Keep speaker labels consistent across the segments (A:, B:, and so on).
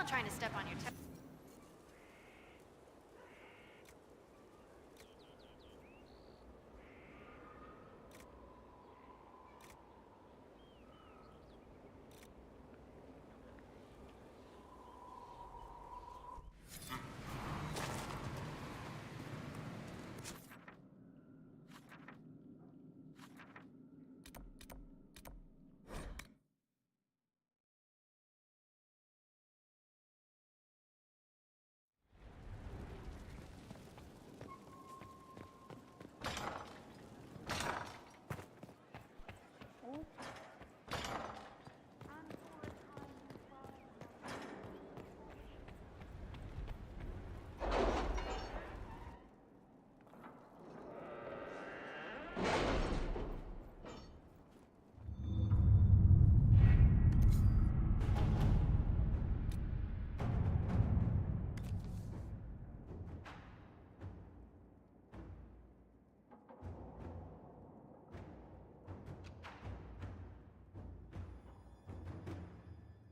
A: not trying to step on your toes.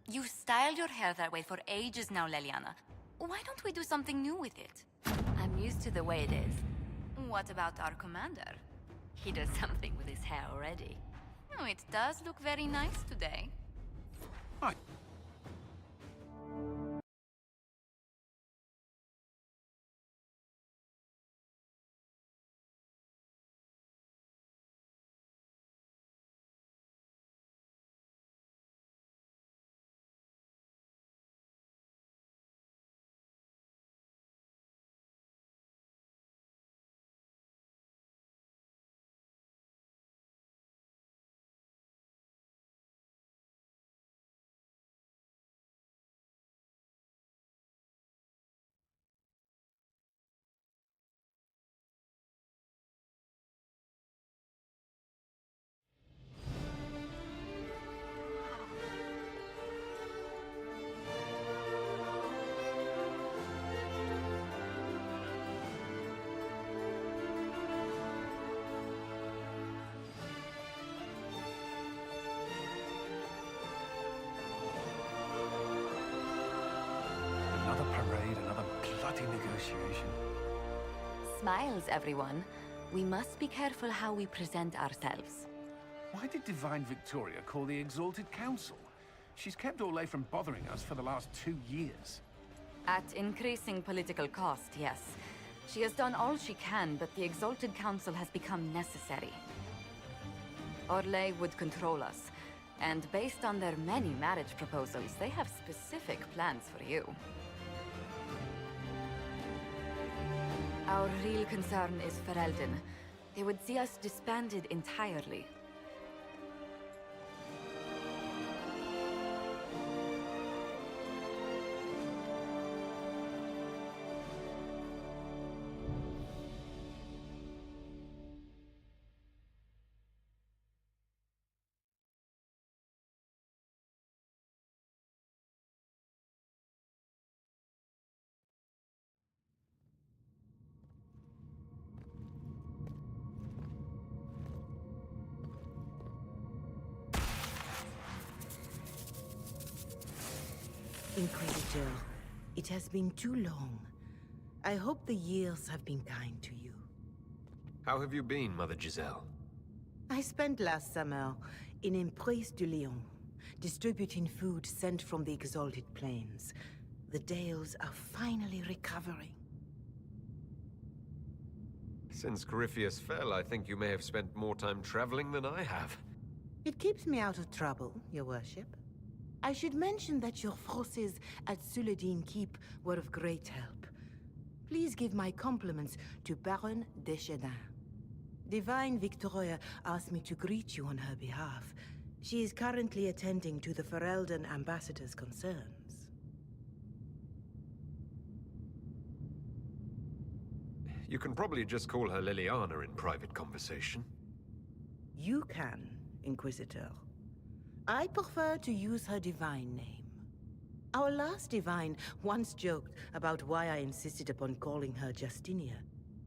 B: You've styled your hair that way for ages now, Leliana. Why don't we do something new with it? I'm used to the way it is. What about our commander? He does something with his hair already. Oh, it does look very nice today.
C: Hi. Another parade, another bloody negotiation.
B: Smiles, everyone. We must be careful how we present ourselves.
C: Why did Divine Victoria call the Exalted Council? She's kept Orlais from bothering us for the last 2 years.
B: At increasing political cost, yes. She has done all she can, but the Exalted Council has become necessary. Orlais would control us, and based on their many marriage proposals, they have specific plans for you. Our real concern is Ferelden. They would see us disbanded entirely.
D: Inquisitor, it has been too long. I hope the years have been kind to you.
E: How have you been, Mother Giselle?
D: I spent last summer in Emprise de Lyon, distributing food sent from the Exalted Plains. The Dales are finally recovering.
E: Since Corypheus fell, I think you may have spent more time traveling than I have.
D: It keeps me out of trouble, your worship. I should mention that your forces at Suladin Keep were of great help. Please give my compliments to Baron Deschedin. Divine Victoria asked me to greet you on her behalf. She is currently attending to the Ferelden ambassador's concerns.
E: You can probably just call her Liliana in private conversation.
D: You can, Inquisitor. I prefer to use her divine name. Our last divine once joked about why I insisted upon calling her Justinia.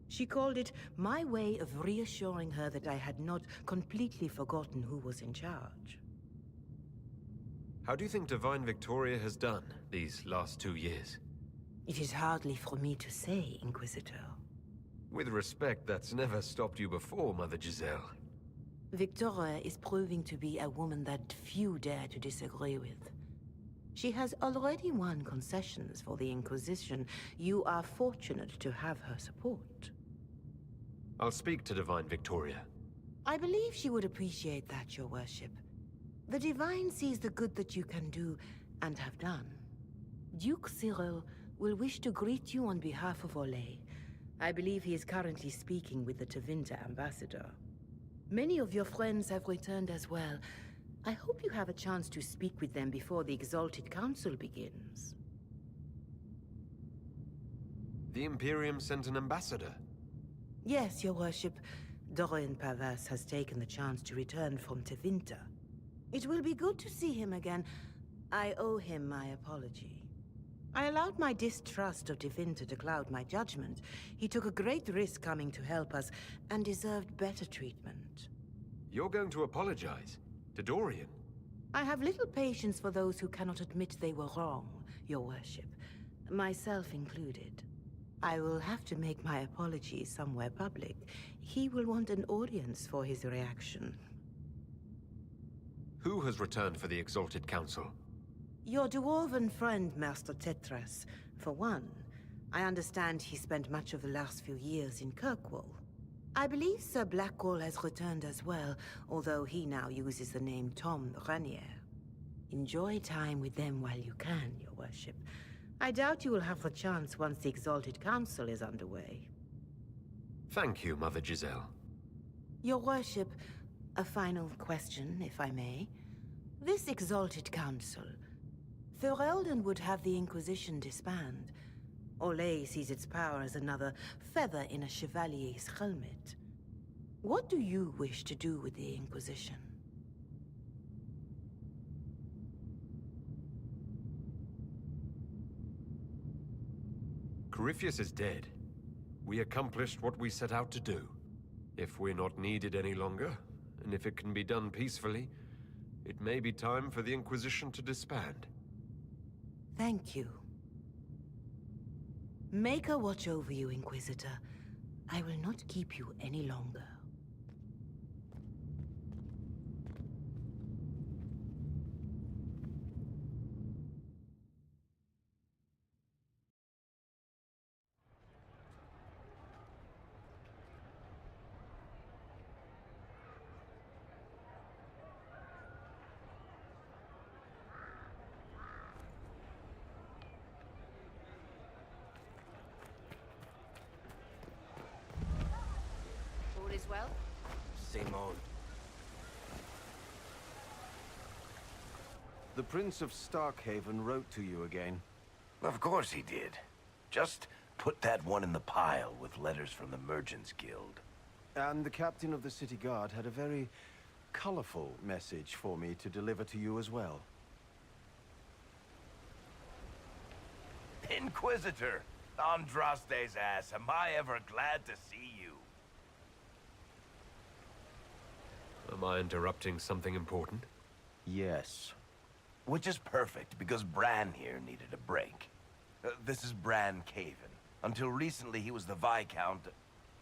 D: She called it my way of reassuring her that I had not completely forgotten who was in charge.
E: How do you think Divine Victoria has done these last 2 years?
D: It is hardly for me to say, Inquisitor.
E: With respect, that's never stopped you before, Mother Giselle.
D: Victoria is proving to be a woman that few dare to disagree with. She has already won concessions for the Inquisition. You are fortunate to have her support.
E: I'll speak to Divine Victoria.
D: I believe she would appreciate that, Your Worship. The Divine sees the good that you can do and have done. Duke Cyril will wish to greet you on behalf of Olay. I believe he is currently speaking with the Tevinter ambassador. Many of your friends have returned as well. I hope you have a chance to speak with them before the Exalted Council begins.
E: The Imperium sent an ambassador.
D: Yes, Your Worship. Dorian Pavas has taken the chance to return from Tevinter. It will be good to see him again. I owe him my apology. I allowed my distrust of Tevinter to cloud my judgment. He took a great risk coming to help us, and deserved better treatment.
E: You're going to apologize? To Dorian?
D: I have little patience for those who cannot admit they were wrong, Your Worship. Myself included. I will have to make my apologies somewhere public. He will want an audience for his reaction.
E: Who has returned for the Exalted Council?
D: Your dwarven friend, Master Tetras. For one, I understand he spent much of the last few years in Kirkwall. I believe Sir Blackwall has returned as well, although he now uses the name Tom Ranier. Enjoy time with them while you can, Your Worship. I doubt you will have the chance once the Exalted Council is underway.
E: Thank you, Mother Giselle.
D: Your Worship, a final question, if I may. This Exalted Council, Ferelden would have the Inquisition disband. Olay sees its power as another feather in a chevalier's helmet. What do you wish to do with the Inquisition?
E: Corypheus is dead. We accomplished what we set out to do. If we're not needed any longer, and if it can be done peacefully, it may be time for the Inquisition to disband.
D: Thank you. Maker watch over you, Inquisitor. I will not keep you any longer.
B: All is well?
A: Simone.
F: The Prince of Starkhaven wrote to you again.
A: Of course he did. Just put that one in the pile with letters from the Merchants Guild.
F: And the captain of the city guard had a very colorful message for me to deliver to you as well.
A: Inquisitor! Andraste's ass, am I ever glad to see you.
E: Am I interrupting something important?
F: Yes.
A: Which is perfect, because Bran here needed a break. This is Bran Caven. Until recently, he was the Viscount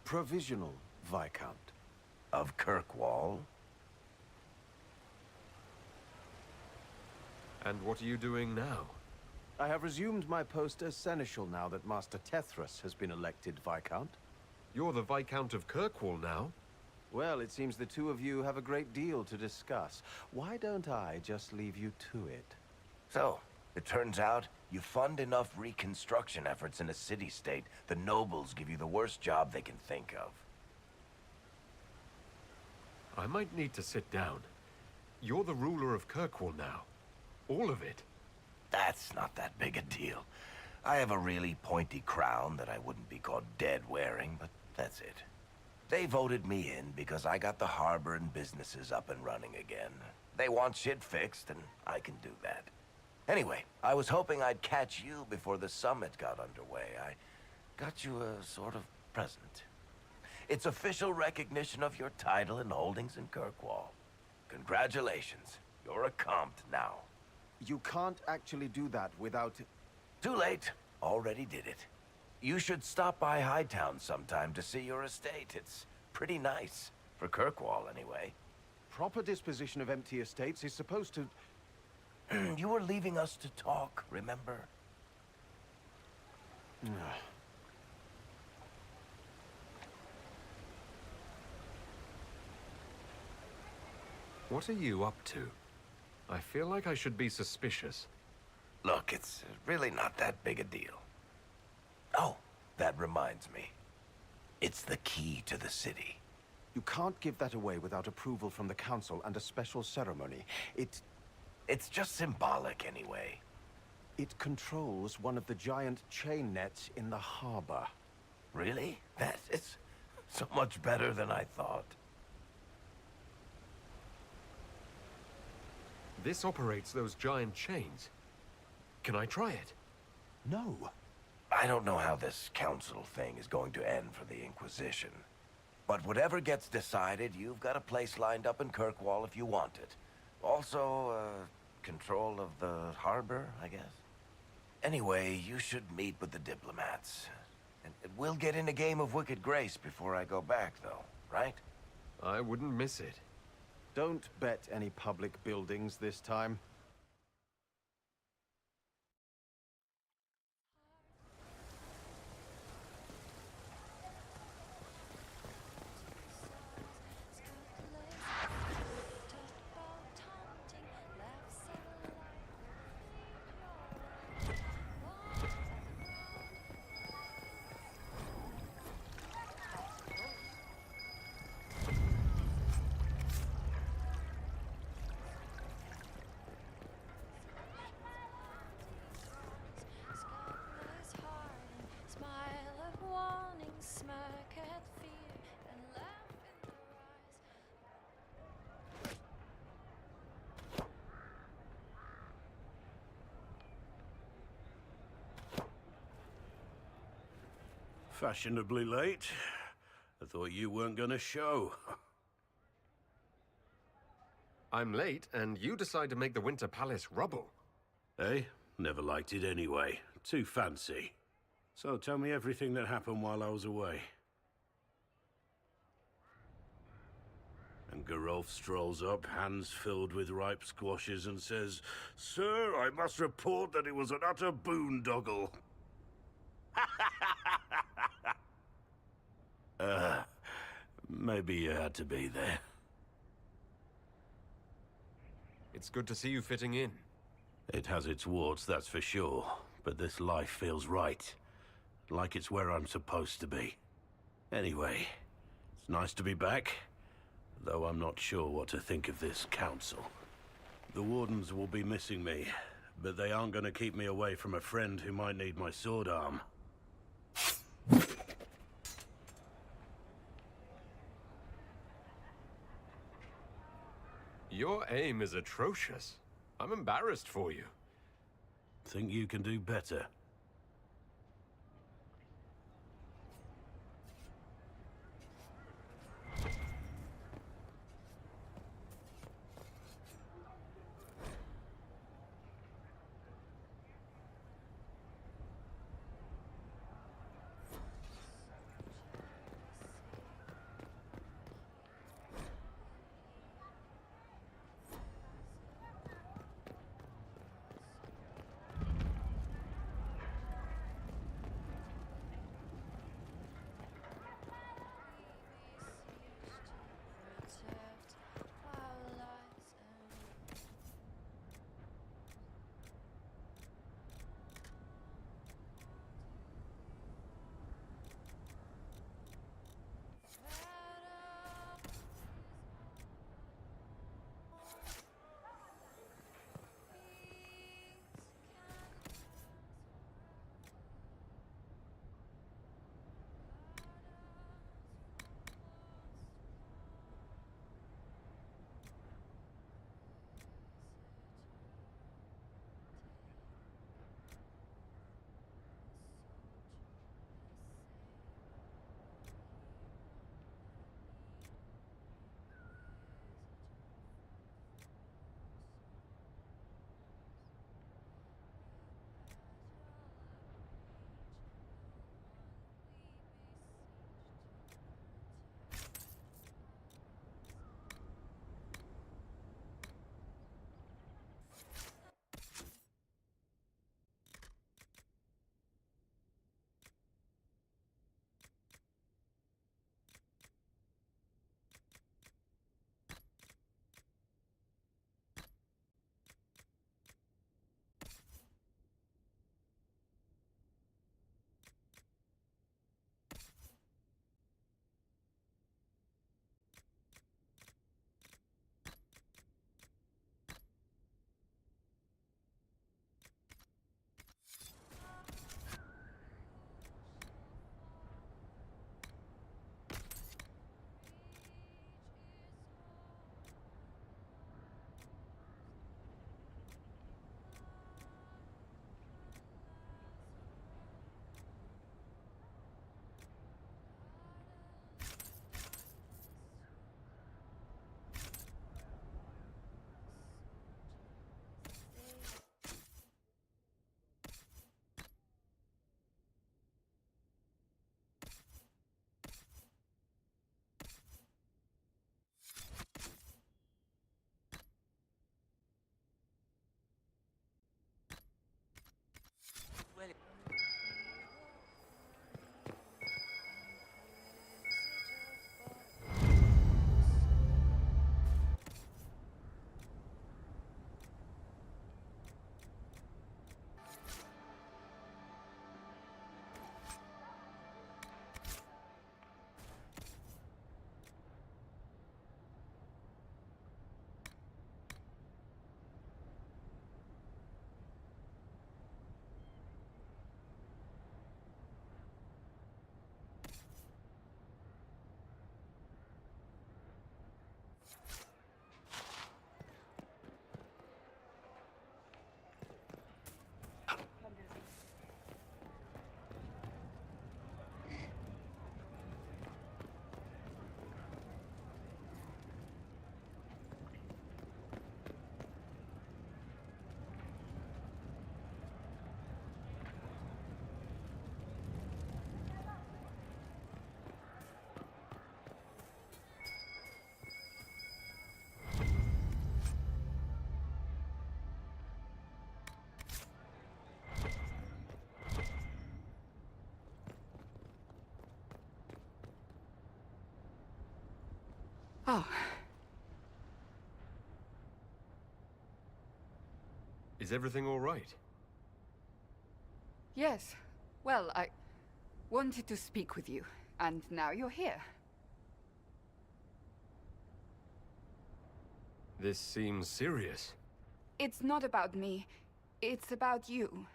F: Provisional Viscount.
A: of Kirkwall.
E: And what are you doing now?
F: I have resumed my post as Seneschal now that Master Tethras has been elected Viscount.
E: You're the Viscount of Kirkwall now?
F: Well, it seems the two of you have a great deal to discuss. Why don't I just leave you to it?
A: So, it turns out, you fund enough reconstruction efforts in a city-state, the nobles give you the worst job they can think of.
E: I might need to sit down. You're the ruler of Kirkwall now. All of it.
A: That's not that big a deal. I have a really pointy crown that I wouldn't be caught dead wearing, but that's it. They voted me in because I got the harbor and businesses up and running again. They want shit fixed, and I can do that. Anyway, I was hoping I'd catch you before the summit got underway. I got you a sort of present. It's official recognition of your title and holdings in Kirkwall. Congratulations. You're a compt now.
F: You can't actually do that without...
A: Too late. Already did it. You should stop by Hightown sometime to see your estate. It's pretty nice. For Kirkwall, anyway.
F: Proper disposition of empty estates is supposed to...
A: You were leaving us to talk, remember?
E: What are you up to? I feel like I should be suspicious.
A: Look, it's really not that big a deal. Oh, that reminds me. It's the key to the city.
F: You can't give that away without approval from the council and a special ceremony.
A: It's just symbolic, anyway.
F: It controls one of the giant chain nets in the harbor.
A: Really? That is so much better than I thought.
E: This operates those giant chains. Can I try it?
F: No.
A: I don't know how this council thing is going to end for the Inquisition. But whatever gets decided, you've got a place lined up in Kirkwall if you want it. Also, control of the harbor, I guess. Anyway, you should meet with the diplomats. And we'll get in a game of Wicked Grace before I go back, though, right?
E: I wouldn't miss it.
F: Don't bet any public buildings this time.
G: Fashionably late. I thought you weren't gonna show.
E: I'm late, and you decide to make the Winter Palace rubble.
G: Eh? Never liked it anyway. Too fancy. So tell me everything that happened while I was away. And Geralf strolls up, hands filled with ripe squashes, and says, "Sir, I must report that it was an utter boondoggle." Maybe you had to be there.
E: It's good to see you fitting in.
G: It has its warts, that's for sure. But this life feels right. Like it's where I'm supposed to be. Anyway, it's nice to be back. Though I'm not sure what to think of this council. The Wardens will be missing me, but they aren't going to keep me away from a friend who might need my sword arm.
E: Your aim is atrocious. I'm embarrassed for you.
G: Think you can do better?
H: Oh,
E: Is everything all right?
H: yes. Well, I wanted to speak with you, and now you're here.
E: This seems serious.
H: It's not about me. It's about you.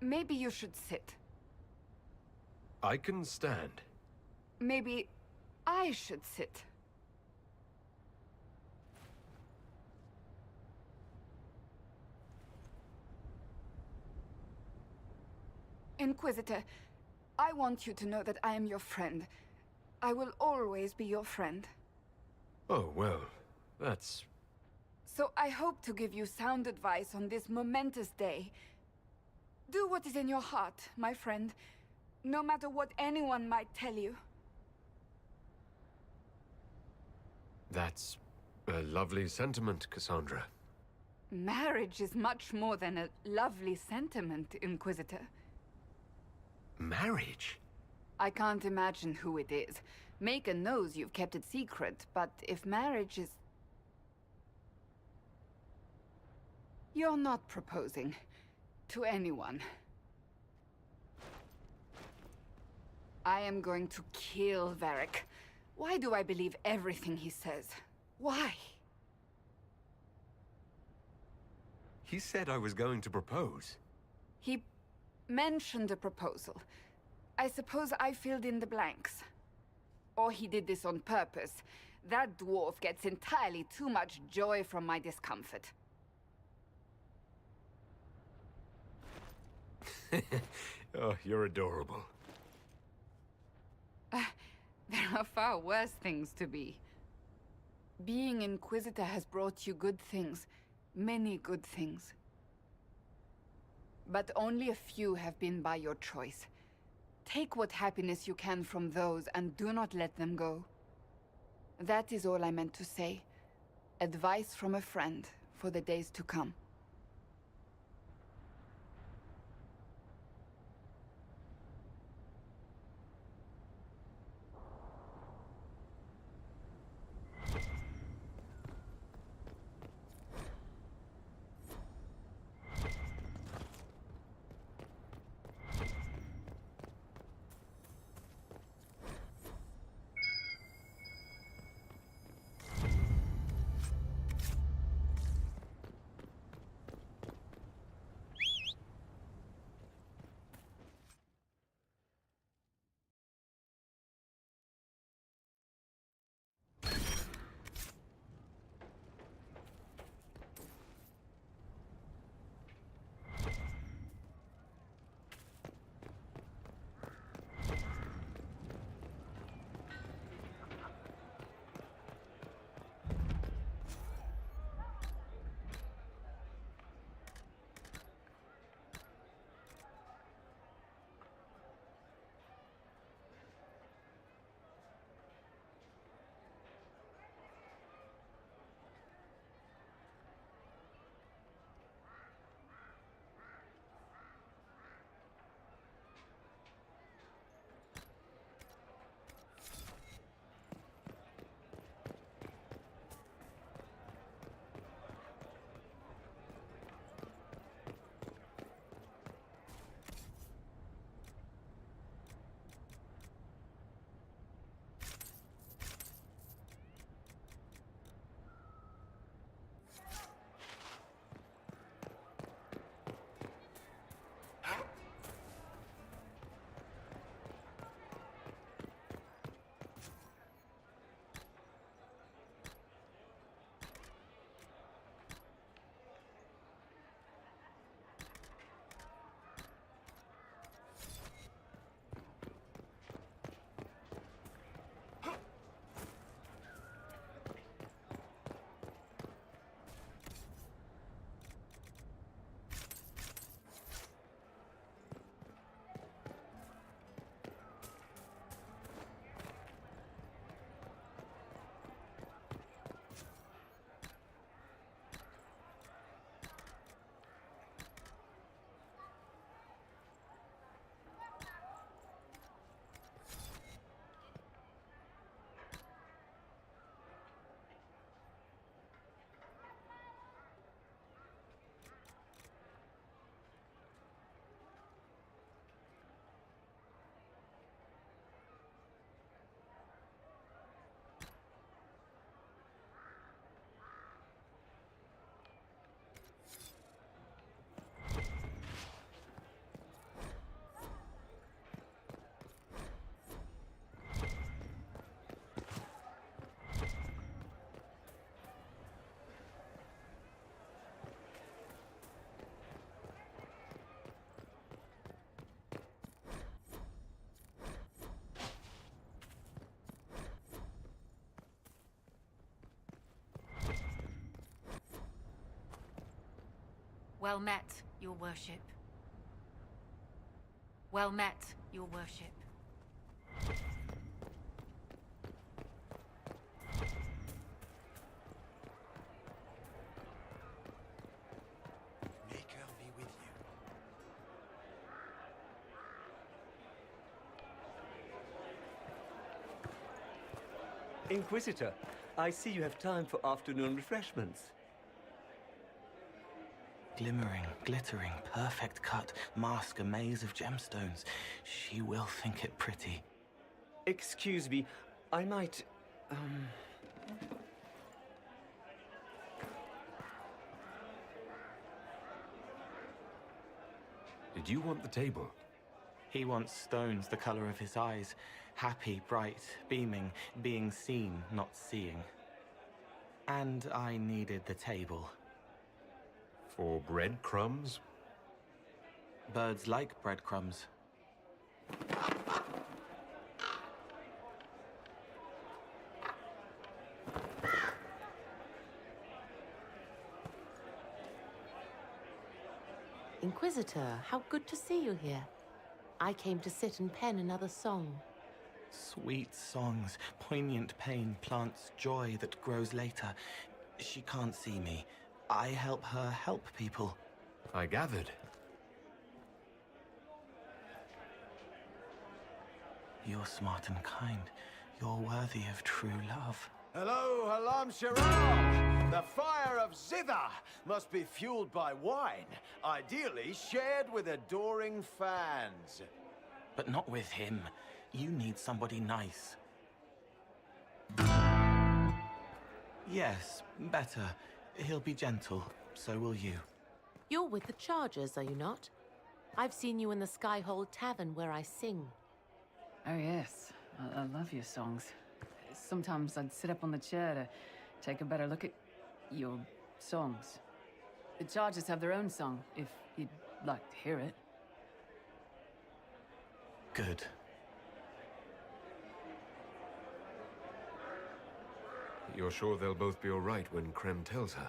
H: Maybe you should sit.
E: I can stand.
H: Maybe I should sit. Inquisitor, I want you to know that I am your friend. I will always be your friend.
E: Oh, well, that's...
H: So I hope to give you sound advice on this momentous day. Do what is in your heart, my friend, no matter what anyone might tell you.
E: That's a lovely sentiment, Cassandra.
H: Marriage is much more than a lovely sentiment, Inquisitor.
E: Marriage?
H: I can't imagine who it is. Maker knows you've kept it secret, but if marriage is... You're not proposing to anyone. I am going to kill Varric. Why do I believe everything he says? Why?
E: He said I was going to propose.
H: He mentioned a proposal. I suppose I filled in the blanks. Or he did this on purpose. That dwarf gets entirely too much joy from my discomfort.
E: Oh, you're adorable.
H: There are far worse things to be. Being Inquisitor has brought you good things. Many good things. But only a few have been by your choice. Take what happiness you can from those and do not let them go. That is all I meant to say. Advice from a friend for the days to come.
I: Well met, your worship. Well met, your worship.
J: Make her be with you.
K: Inquisitor, I see you have time for afternoon refreshments.
L: Glimmering, glittering, perfect cut, mask a maze of gemstones. She will think it pretty.
K: Excuse me, I might,
E: Did you want the table?
L: He wants stones the color of his eyes. Happy, bright, beaming, being seen, not seeing. And I needed the table.
E: For breadcrumbs?
L: Birds like breadcrumbs.
D: Inquisitor, how good to see you here. I came to sit and pen another song.
L: Sweet songs, poignant pain plants joy that grows later. She can't see me. I help her help people.
E: I gathered.
L: You're smart and kind. You're worthy of true love.
F: Hello, Halam Shirar! The fire of Zither must be fueled by wine, ideally shared with adoring fans.
L: But not with him. You need somebody nice. Yes, better. He'll be gentle. So will you.
D: You're with the Chargers, are you not? I've seen you in the Skyhold Tavern where I sing.
M: Oh, yes. I love your songs. Sometimes I'd sit up on the chair to take a better look at your songs. The Chargers have their own song, if you'd like to hear it.
L: Good.
E: You're sure they'll both be all right when Krem tells her?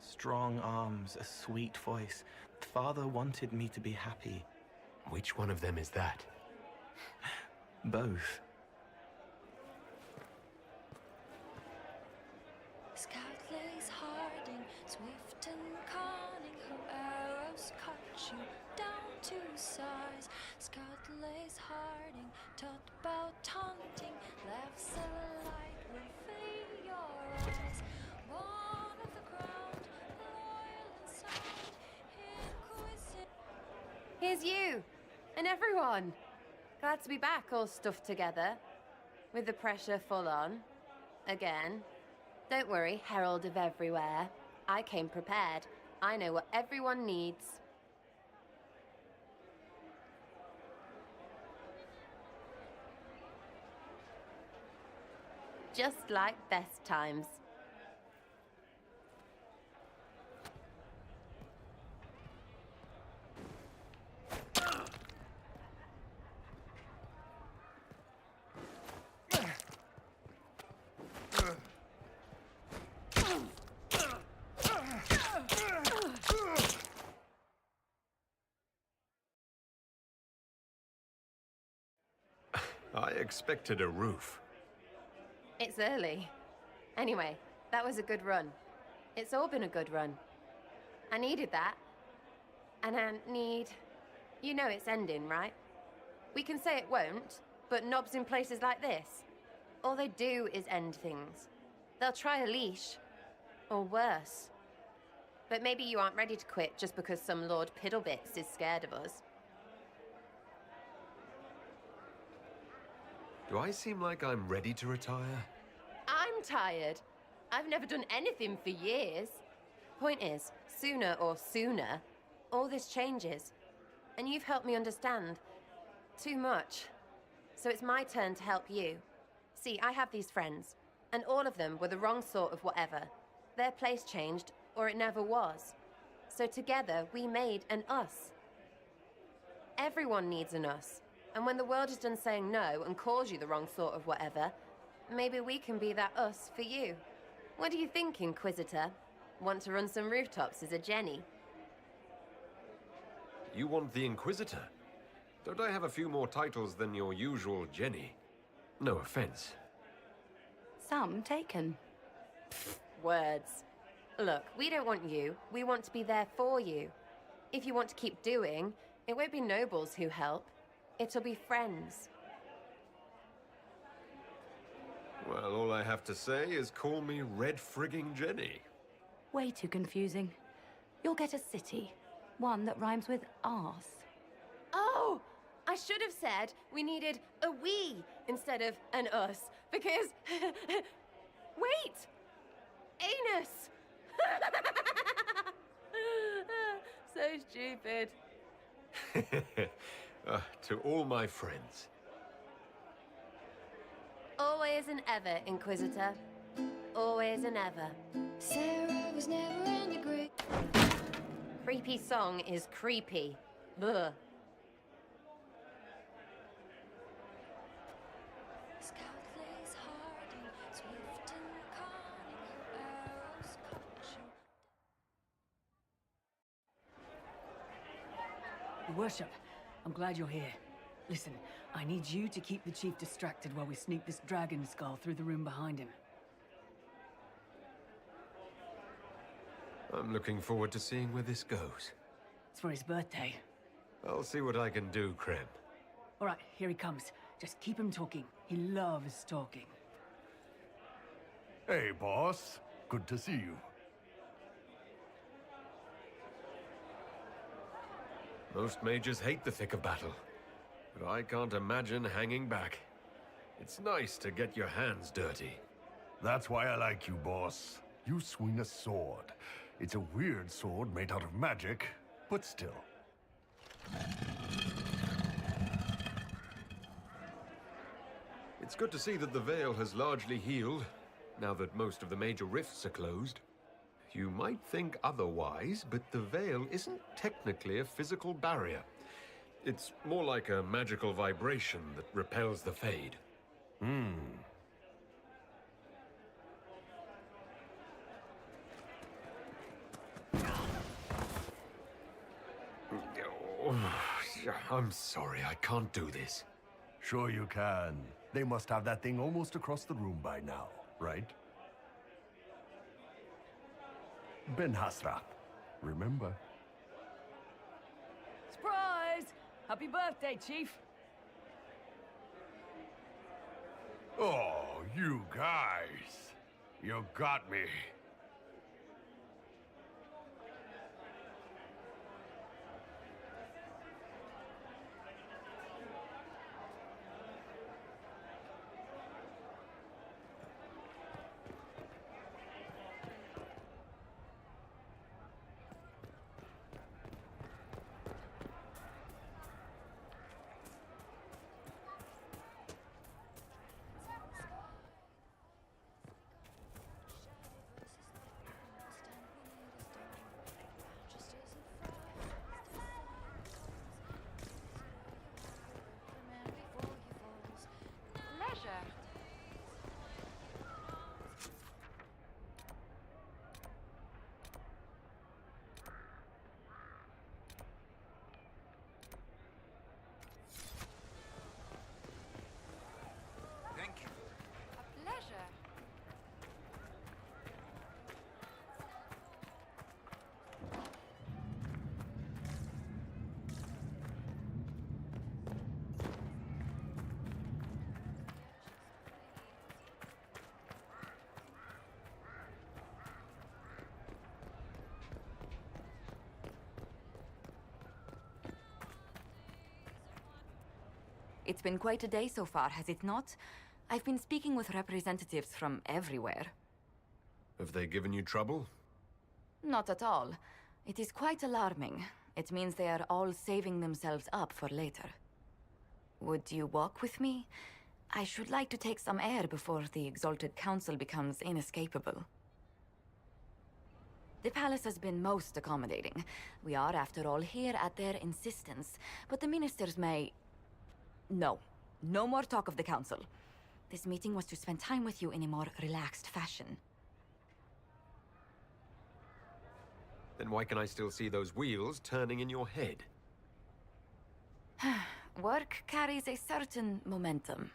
L: Strong arms, a sweet voice. Father wanted me to be happy.
E: Which one of them is that?
L: Both.
N: Scout lays harding, swift and cunning, her arrows cut you down to size. Scout lays harding, taught about hunting, laughs a light will fill your eyes. Born of the ground, loyal and sound, inquisitive.
B: Here's you, and everyone. Glad to be back, all stuffed together. With the pressure full on. Again. Don't worry, Herald of Everywhere. I came prepared. I know what everyone needs. Just like best times.
E: I expected a roof.
B: It's early. Anyway, that was a good run. It's all been a good run. I needed that. And I need... You know it's ending, right? We can say it won't, but knobs in places like this, all they do is end things. They'll try a leash. Or worse. But maybe you aren't ready to quit just because some Lord Piddlebits is scared of us.
E: Do I seem like I'm ready to retire?
B: I'm tired. I've never done anything for years. Point is, sooner, all this changes. And you've helped me understand. Too much. So it's my turn to help you. See, I have these friends, and all of them were the wrong sort of whatever. Their place changed, or it never was. So together, we made an us. Everyone needs an us. And when the world is done saying no and calls you the wrong sort of whatever, maybe we can be that us for you. What do you think, Inquisitor? Want to run some rooftops as a Jenny?
E: You want the Inquisitor? Don't I have a few more titles than your usual Jenny? No offense.
J: Some taken.
O: Words. Look, we don't want you. We want to be there for you. If you want to keep doing, it won't be nobles who help. It'll be friends.
E: Well, all I have to say is call me Red Frigging Jenny.
J: Way too confusing. You'll get a city. One that rhymes with arse.
O: Oh! I should have said we needed a we instead of an us, because... Wait! Anus! So stupid.
E: To all my friends.
O: Always and ever, Inquisitor. Always and ever.
N: Sarah was never in the grave.
O: Creepy song is creepy. Ugh.
N: Scout lays hard and swift and cunning, her arrows cut you.
M: Your Worship, I'm glad you're here. Listen, I need you to keep the Chief distracted while we sneak this dragon skull through the room behind him.
E: I'm looking forward to seeing where this goes.
M: It's for his birthday.
E: I'll see what I can do, Krem.
M: All right, here he comes. Just keep him talking. He loves talking.
P: Hey, boss. Good to see you.
E: Most mages hate the thick of battle, but I can't imagine hanging back. It's nice to get your hands dirty.
P: That's why I like you, boss. You swing a sword. It's a weird sword made out of magic, but still.
E: It's good to see that the Veil has largely healed, now that most of the major rifts are closed. You might think otherwise, but the Veil isn't technically a physical barrier. It's more like a magical vibration that repels the Fade. I'm sorry, I can't do this.
P: Sure you can. They must have that thing almost across the room by now, right? Ben Hasrat, remember?
M: Surprise! Happy birthday, Chief!
P: Oh, you guys. You got me.
B: It's been quite a day so far, has it not? I've been speaking with representatives from everywhere.
E: Have they given you trouble?
B: Not at all. It is quite alarming. It means they are all saving themselves up for later. Would you walk with me? I should like to take some air before the Exalted Council becomes inescapable. The palace has been most accommodating. We are, after all, here at their insistence, but the ministers may... No. No more talk of the council. This meeting was to spend time with you in a more relaxed fashion.
E: Then why can I still see those wheels turning in your head?
B: Work carries a certain momentum.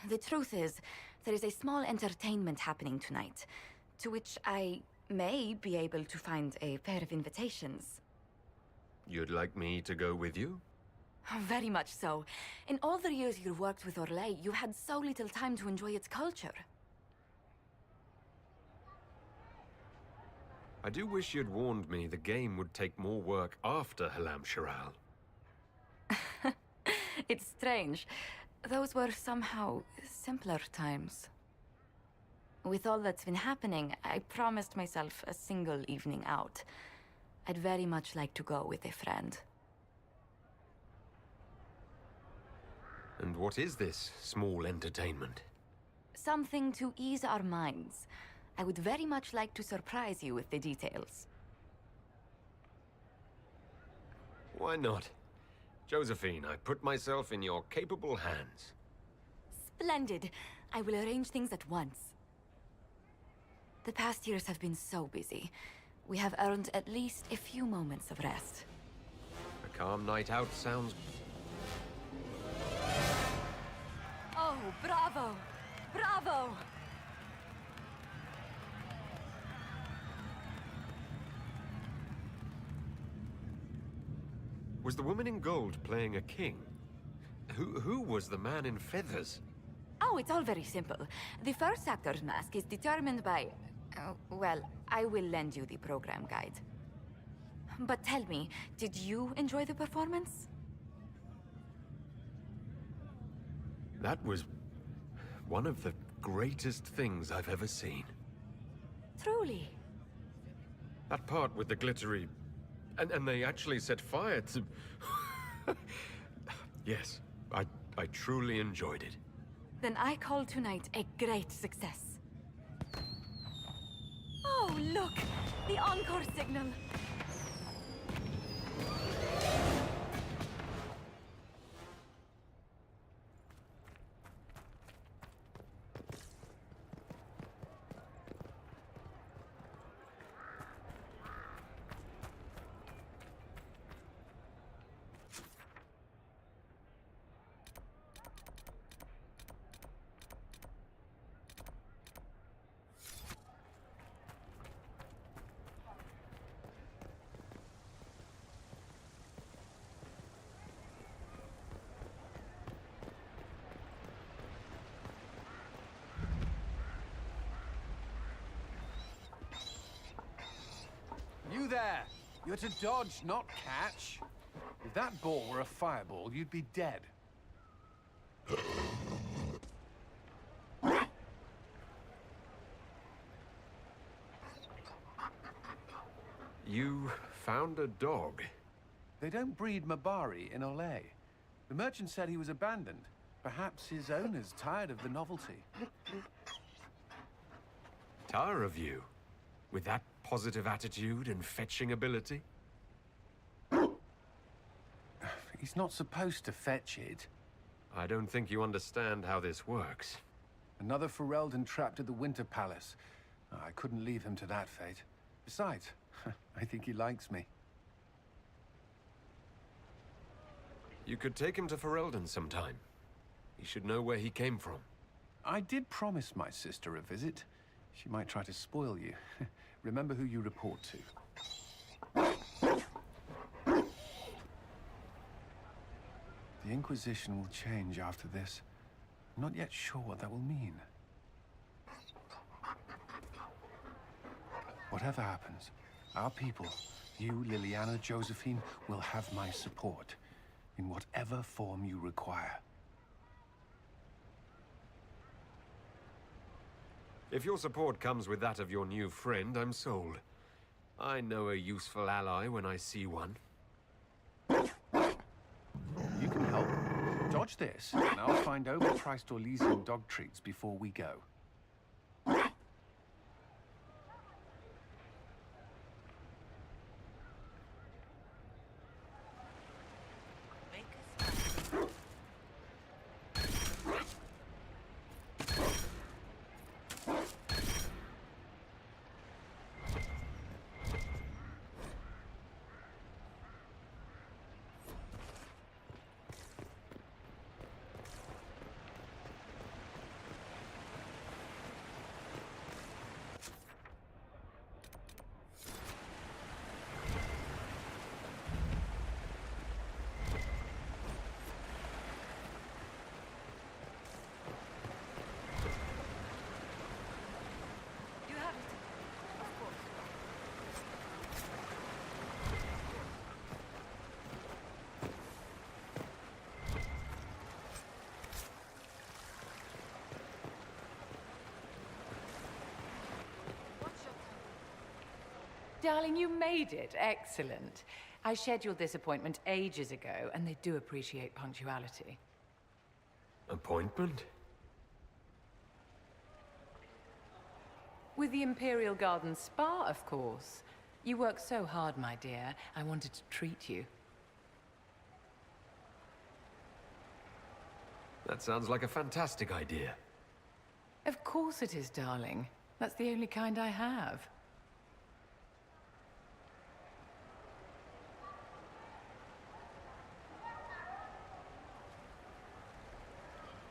B: The truth is, there is a small entertainment happening tonight, to which I may be able to find a pair of invitations.
E: You'd like me to go with you?
B: Very much so. In all the years you've worked with Orlais, you had so little time to enjoy its culture.
E: I do wish you'd warned me the game would take more work after Halam Shiral.
B: It's strange. Those were somehow simpler times. With all that's been happening, I promised myself a single evening out. I'd very much like to go with a friend.
E: And what is this small entertainment?
B: Something to ease our minds. I would very much like to surprise you with the details.
E: Why not? Josephine, I put myself in your capable hands.
B: Splendid. I will arrange things at once. The past years have been so busy. We have earned at least a few moments of rest.
E: A calm night out sounds...
B: Oh, bravo! Bravo!
E: Was the woman in gold playing a king? Who was the man in feathers?
B: Oh, it's all very simple. The first actor's mask is determined by... well, I will lend you the program guide. But tell me, did you enjoy the performance?
E: That was one of the greatest things I've ever seen.
B: Truly.
E: That part with the glittery... And they actually set fire to... Yes, I truly enjoyed it.
B: Then I call tonight a great success. Oh, look! The encore signal!
C: You there! You're to dodge, not catch. If that ball were a fireball, you'd be dead.
E: You found a dog?
C: They don't breed Mabari in Orlais. The merchant said he was abandoned. Perhaps his owner's tired of the novelty.
E: Tire of you? With that positive attitude and fetching ability?
C: He's not supposed to fetch it.
E: I don't think you understand how this works.
C: Another Ferelden trapped at the Winter Palace. I couldn't leave him to that fate. Besides, I think he likes me.
E: You could take him to Ferelden sometime. He should know where he came from.
C: I did promise my sister a visit. She might try to spoil you. Remember who you report to. The Inquisition will change after this. I'm not yet sure what that will mean. Whatever happens, our people, you, Liliana, Josephine, will have my support. In whatever form you require.
E: If your support comes with that of your new friend, I'm sold. I know a useful ally when I see one.
C: You can help. Dodge this, and I'll find overpriced Orlesian dog treats before we go.
Q: Darling, you made it. Excellent. I scheduled this appointment ages ago, and they do appreciate punctuality.
E: Appointment?
Q: With the Imperial Garden Spa, of course. You work so hard, my dear. I wanted to treat you.
E: That sounds like a fantastic idea.
Q: Of course it is, darling. That's the only kind I have.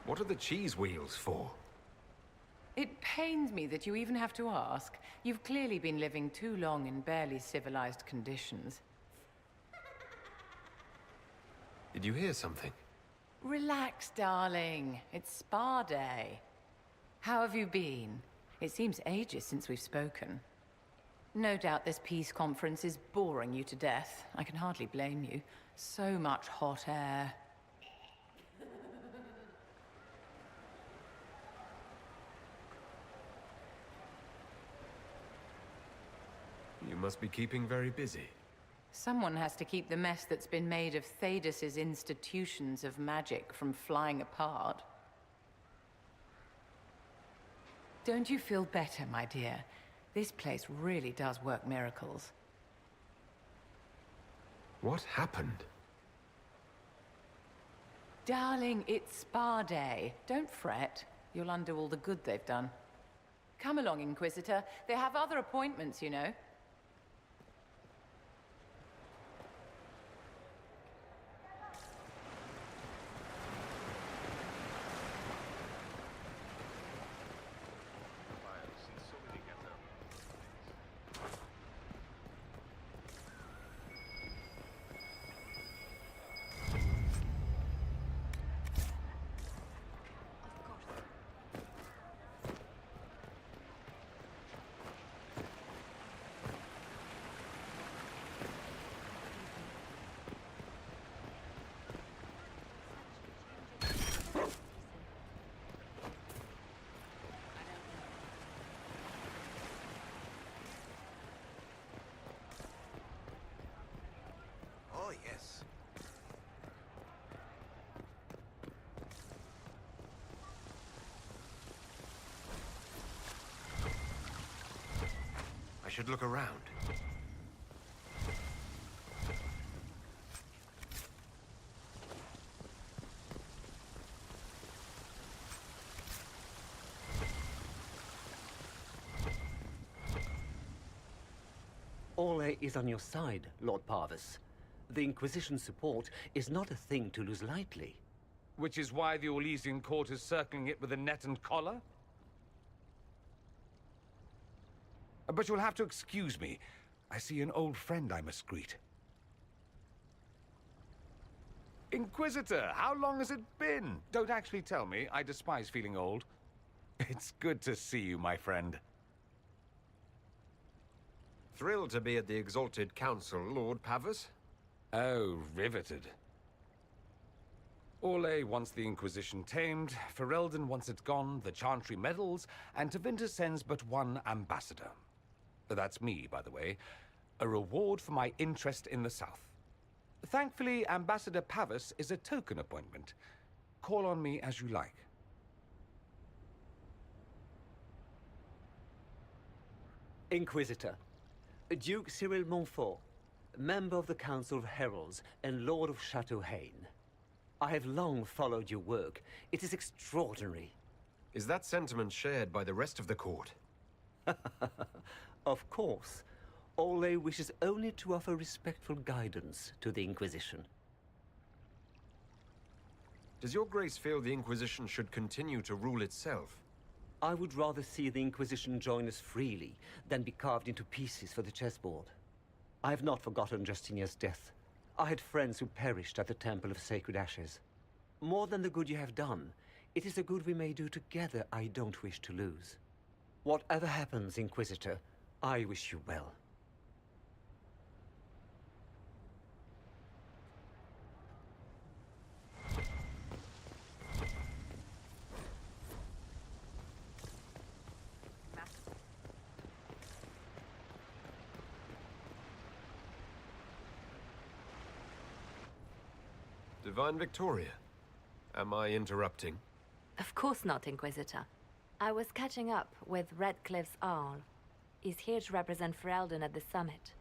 E: What are the cheese wheels for?
Q: It pains me that you even have to ask. You've clearly been living too long in barely civilized conditions.
E: Did you hear something?
Q: Relax, darling. It's spa day. How have you been? It seems ages since we've spoken. No doubt this peace conference is boring you to death. I can hardly blame you. So much hot air.
E: You must be keeping very busy.
Q: Someone has to keep the mess that's been made of Thaddeus's institutions of magic from flying apart. Don't you feel better, my dear? This place really does work miracles.
E: What happened?
Q: Darling, it's spa day. Don't fret. You'll undo all the good they've done. Come along, Inquisitor. They have other appointments, you know.
A: Oh, yes.
E: I should look around.
K: Orlais is on your side, Lord Parvis. The Inquisition's support is not a thing to lose lightly.
R: Which is why the Orlesian court is circling it with a net and collar? But you'll have to excuse me. I see an old friend I must greet. Inquisitor, how long has it been? Don't actually tell me. I despise feeling old. It's good to see you, my friend.
E: Thrilled to be at the Exalted Council, Lord Parvis.
R: Oh, riveted. Orlais wants the Inquisition tamed, Ferelden wants it gone, the Chantry meddles, and Tevinter sends but one ambassador. That's me, by the way. A reward for my interest in the South. Thankfully, Ambassador Parvis is a token appointment. Call on me as you like.
K: Inquisitor, Duke Cyril Montfort, member of the Council of Heralds and Lord of Chateau Haine. I have long followed your work. It is extraordinary.
E: Is that sentiment shared by the rest of the court?
K: Of course. Orlais wishes only to offer respectful guidance to the Inquisition.
E: Does your grace feel the Inquisition should continue to rule itself?
K: I would rather see the Inquisition join us freely than be carved into pieces for the chessboard. I have not forgotten Justinian's death. I had friends who perished at the Temple of Sacred Ashes. More than the good you have done, it is a good we may do together I don't wish to lose. Whatever happens, Inquisitor, I wish you well.
E: Divine Victoria, am I interrupting?
S: Of course not, Inquisitor. I was catching up with Redcliffe's Arl. He's here to represent Ferelden at the summit.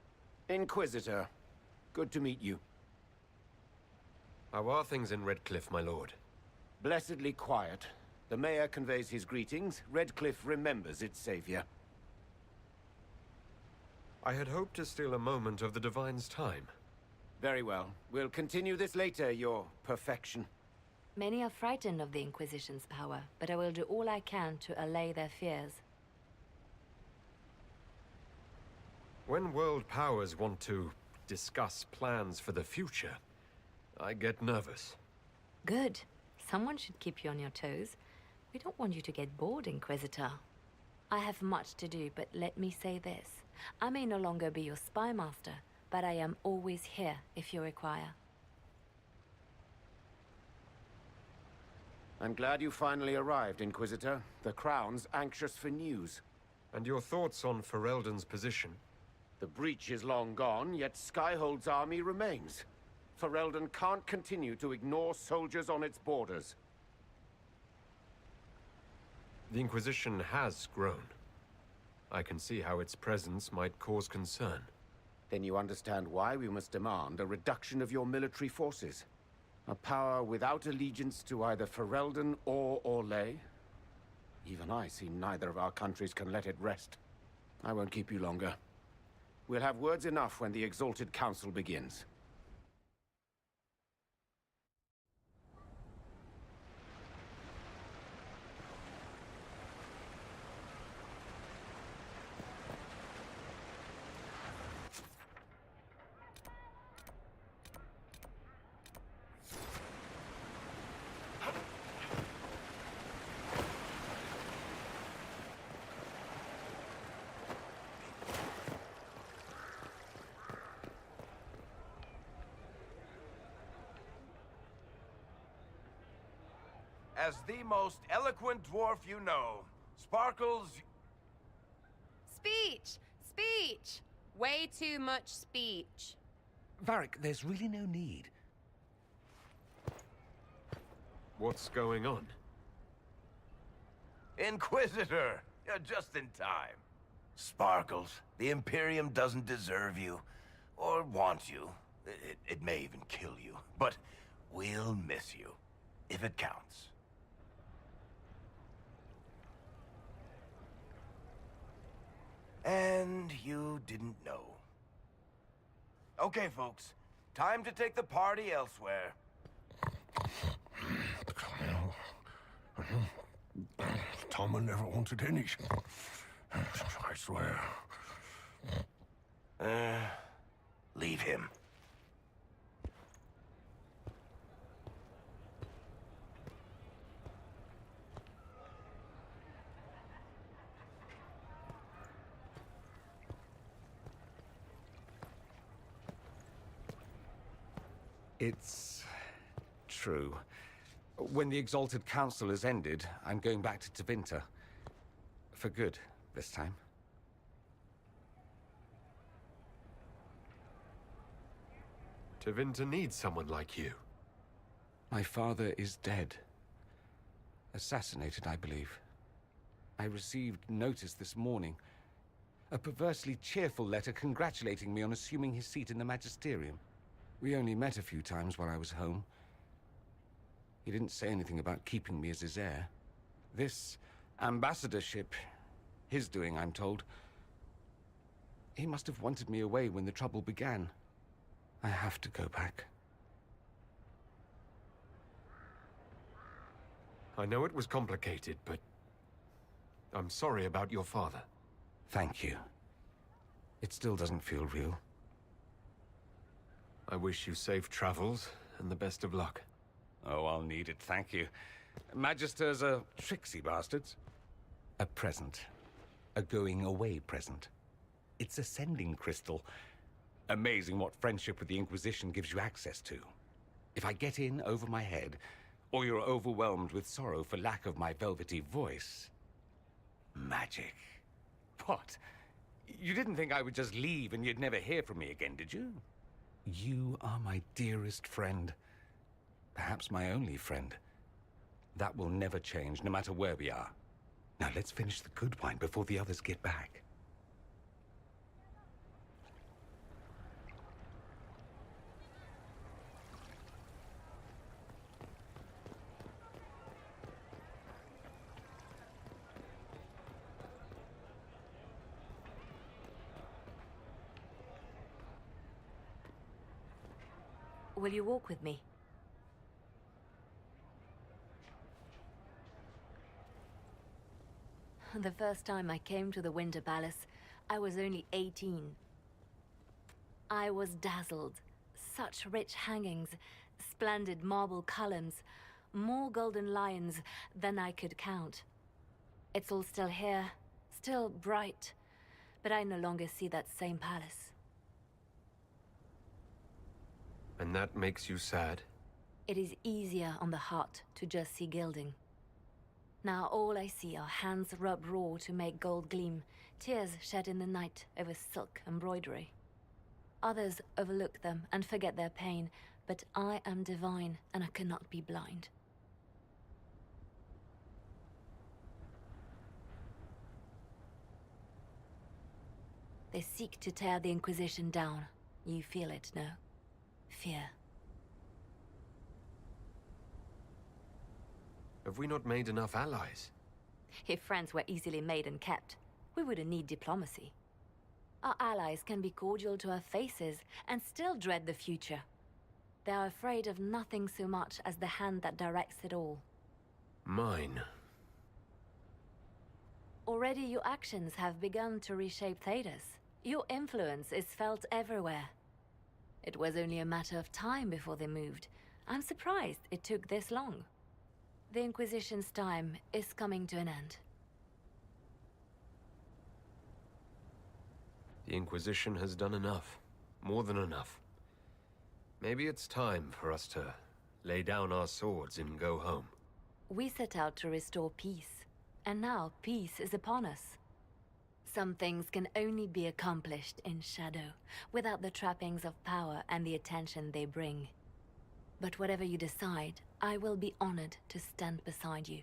F: Inquisitor, good to meet you.
E: How are things in Redcliffe, my lord?
F: Blessedly quiet. The mayor conveys his greetings. Redcliffe remembers its savior.
E: I had hoped to steal a moment of the Divine's time.
F: Very well. We'll continue this later, your perfection.
S: Many are frightened of the Inquisition's power, but I will do all I can to allay their fears.
E: When world powers want to discuss plans for the future, I get nervous.
S: Good. Someone should keep you on your toes. We don't want you to get bored, Inquisitor. I have much to do, but let me say this. I may no longer be your spy master, but I am always here if you require.
F: I'm glad you finally arrived, Inquisitor. The Crown's anxious for news.
E: And your thoughts on Ferelden's position?
F: The breach is long gone, yet Skyhold's army remains. Ferelden can't continue to ignore soldiers on its borders.
E: The Inquisition has grown. I can see how its presence might cause concern.
F: Then you understand why we must demand a reduction of your military forces. A power without allegiance to either Ferelden or Orlais. Even I see neither of our countries can let it rest. I won't keep you longer. We'll have words enough when the Exalted Council begins.
A: As the most eloquent dwarf you know, Sparkles...
O: Speech! Speech! Way too much speech.
R: Varric, there's really no need.
E: What's going on?
A: Inquisitor! You're just in time. Sparkles, the Imperium doesn't deserve you. Or want you. It may even kill you. But we'll miss you. If it counts. And you didn't know. Okay, folks. Time to take the party elsewhere.
P: Tommen never wanted any. I swear.
A: Leave him.
R: It's true. When the Exalted Council has ended, I'm going back to Tevinter. For good, this time.
E: Tevinter needs someone like you.
R: My father is dead. Assassinated, I believe. I received notice this morning. A perversely cheerful letter congratulating me on assuming his seat in the Magisterium. We only met a few times while I was home. He didn't say anything about keeping me as his heir. This ambassadorship, his doing, I'm told. He must have wanted me away when the trouble began. I have to go back.
E: I know it was complicated, but I'm sorry about your father.
R: Thank you. It still doesn't feel real.
E: I wish you safe travels and the best of luck.
R: Oh, I'll need it, thank you. Magisters are tricksy bastards. A present. A going-away present. It's a sending crystal. Amazing what friendship with the Inquisition gives you access to. If I get in over my head, or you're overwhelmed with sorrow for lack of my velvety voice... Magic. What? You didn't think I would just leave and you'd never hear from me again, did you? You are my dearest friend. Perhaps my only friend. That will never change, no matter where we are. Now let's finish the good wine before the others get back.
S: Will you walk with me? The first time I came to the Winter Palace, I was only 18. I was dazzled. Such rich hangings, splendid marble columns, more golden lions than I could count. It's all still here, still bright, but I no longer see that same palace.
E: And that makes you sad?
S: It is easier on the heart to just see gilding. Now all I see are hands rubbed raw to make gold gleam, tears shed in the night over silk embroidery. Others overlook them and forget their pain, but I am divine and I cannot be blind. They seek to tear the Inquisition down. You feel it, no? Fear.
E: Have we not made enough allies?
S: If friends were easily made and kept, we wouldn't need diplomacy. Our allies can be cordial to our faces and still dread the future. They are afraid of nothing so much as the hand that directs it all.
E: Mine.
S: Already your actions have begun to reshape Thedas. Your influence is felt everywhere. It was only a matter of time before they moved. I'm surprised it took this long. The Inquisition's time is coming to an end.
E: The Inquisition has done enough. More than enough. Maybe it's time for us to lay down our swords and go home.
S: We set out to restore peace, and now peace is upon us. Some things can only be accomplished in shadow, without the trappings of power and the attention they bring. But whatever you decide, I will be honored to stand beside you.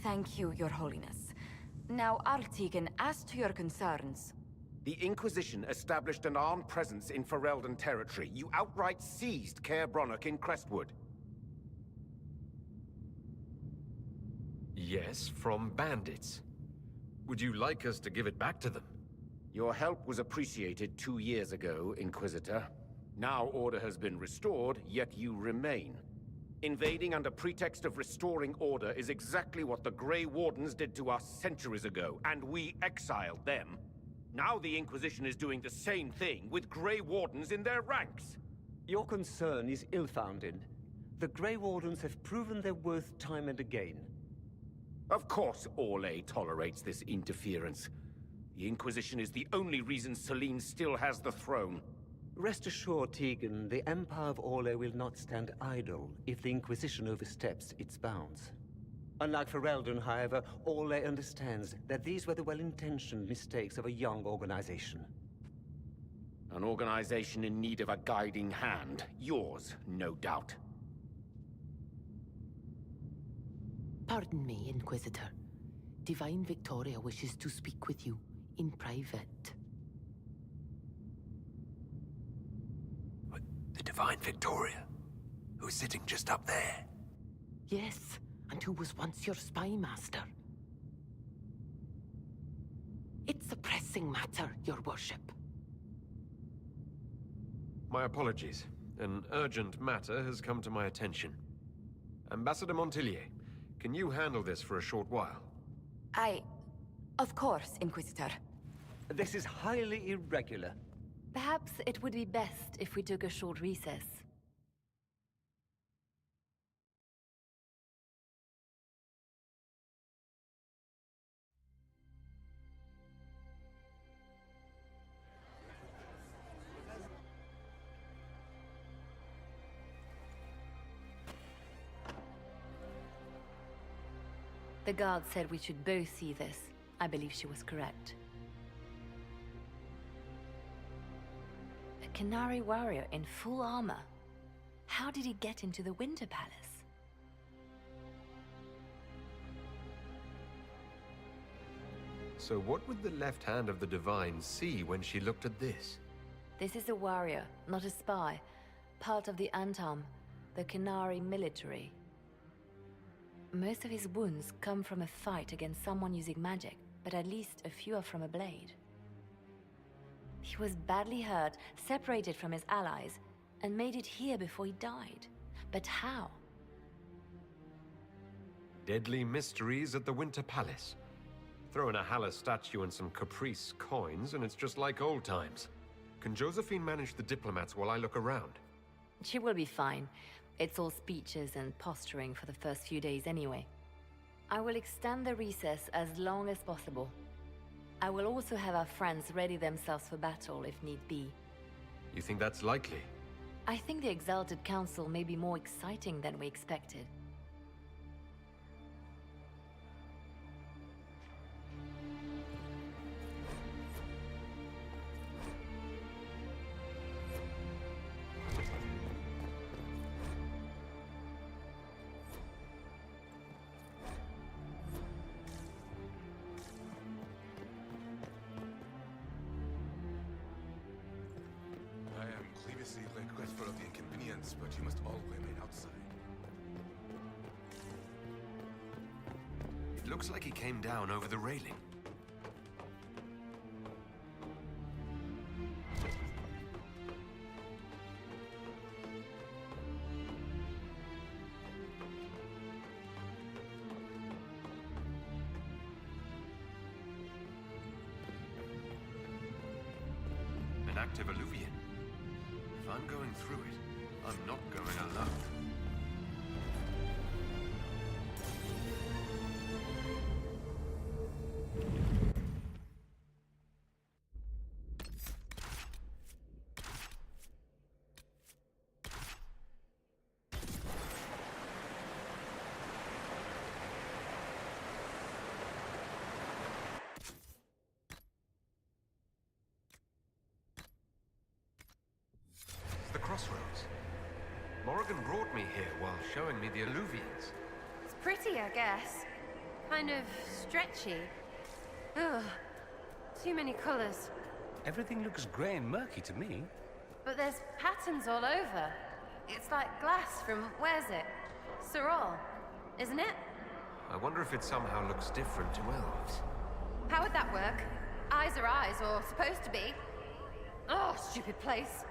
B: Thank you, Your Holiness. Now, Artigan, as to your concerns...
F: The Inquisition established an armed presence in Ferelden territory. You outright seized Caer Bronach in Crestwood.
E: Yes, from bandits. Would you like us to give it back to them?
F: Your help was appreciated 2 years ago, Inquisitor. Now order has been restored, yet you remain. Invading under pretext of restoring order is exactly what the Grey Wardens did to us centuries ago, and we exiled them. Now the Inquisition is doing the same thing with Grey Wardens in their ranks.
K: Your concern is ill-founded. The Grey Wardens have proven their worth time and again.
F: Of course Orlais tolerates this interference. The Inquisition is the only reason Selene still has the throne.
K: Rest assured, Tegan, the Empire of Orlais will not stand idle if the Inquisition oversteps its bounds. Unlike Ferelden, however, Orlais understands that these were the well-intentioned mistakes of a young organization.
F: An organization in need of a guiding hand. Yours, no doubt.
T: Pardon me, Inquisitor. Divine Victoria wishes to speak with you in private.
A: The Divine Victoria, who's sitting just up there.
T: Yes, and who was once your spy master. It's a pressing matter, your worship.
E: My apologies. An urgent matter has come to my attention. Ambassador Montillier, can you handle this for a short while?
B: Of course, Inquisitor.
K: This is highly irregular.
S: Perhaps it would be best if we took a short recess. The guard said we should both see this. I believe she was correct. A Canary warrior in full armor. How did he get into the Winter Palace?
E: So what would the left hand of the Divine see when she looked at this?
S: This is a warrior, not a spy. Part of the Antam, the Canary military. Most of his wounds come from a fight against someone using magic, but at least a few are from a blade. He was badly hurt, separated from his allies, and made it here before he died. But how?
E: Deadly mysteries at the Winter Palace. Throw in a Haller statue and some Caprice coins, and it's just like old times. Can Josephine manage the diplomats while I look around?
S: She will be fine. It's all speeches and posturing for the first few days anyway. I will extend the recess as long as possible. I will also have our friends ready themselves for battle if need be.
E: You think that's likely?
S: I think the Exalted Council may be more exciting than we expected.
U: Regretful of the inconvenience, but you must all remain outside.
E: It looks like he came down over the railing. An active alluvian. If I'm going through it, I'm not going alone. The crossroads. Morrigan brought me here while showing me the alluvians.
O: It's pretty, I guess. Kind of stretchy. Ugh. Too many colors.
R: Everything looks grey and murky to me.
O: But there's patterns all over. It's like glass from, where's it? Sorol, isn't it?
E: I wonder if it somehow looks different to elves.
O: How would that work? Eyes are eyes, or supposed to be. Oh, stupid place.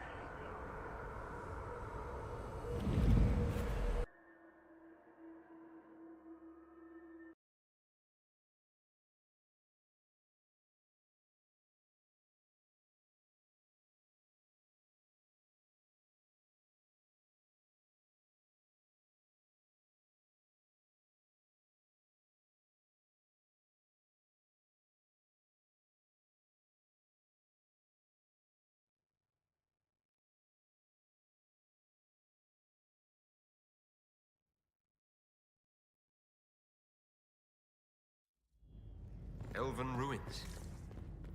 E: Elven ruins.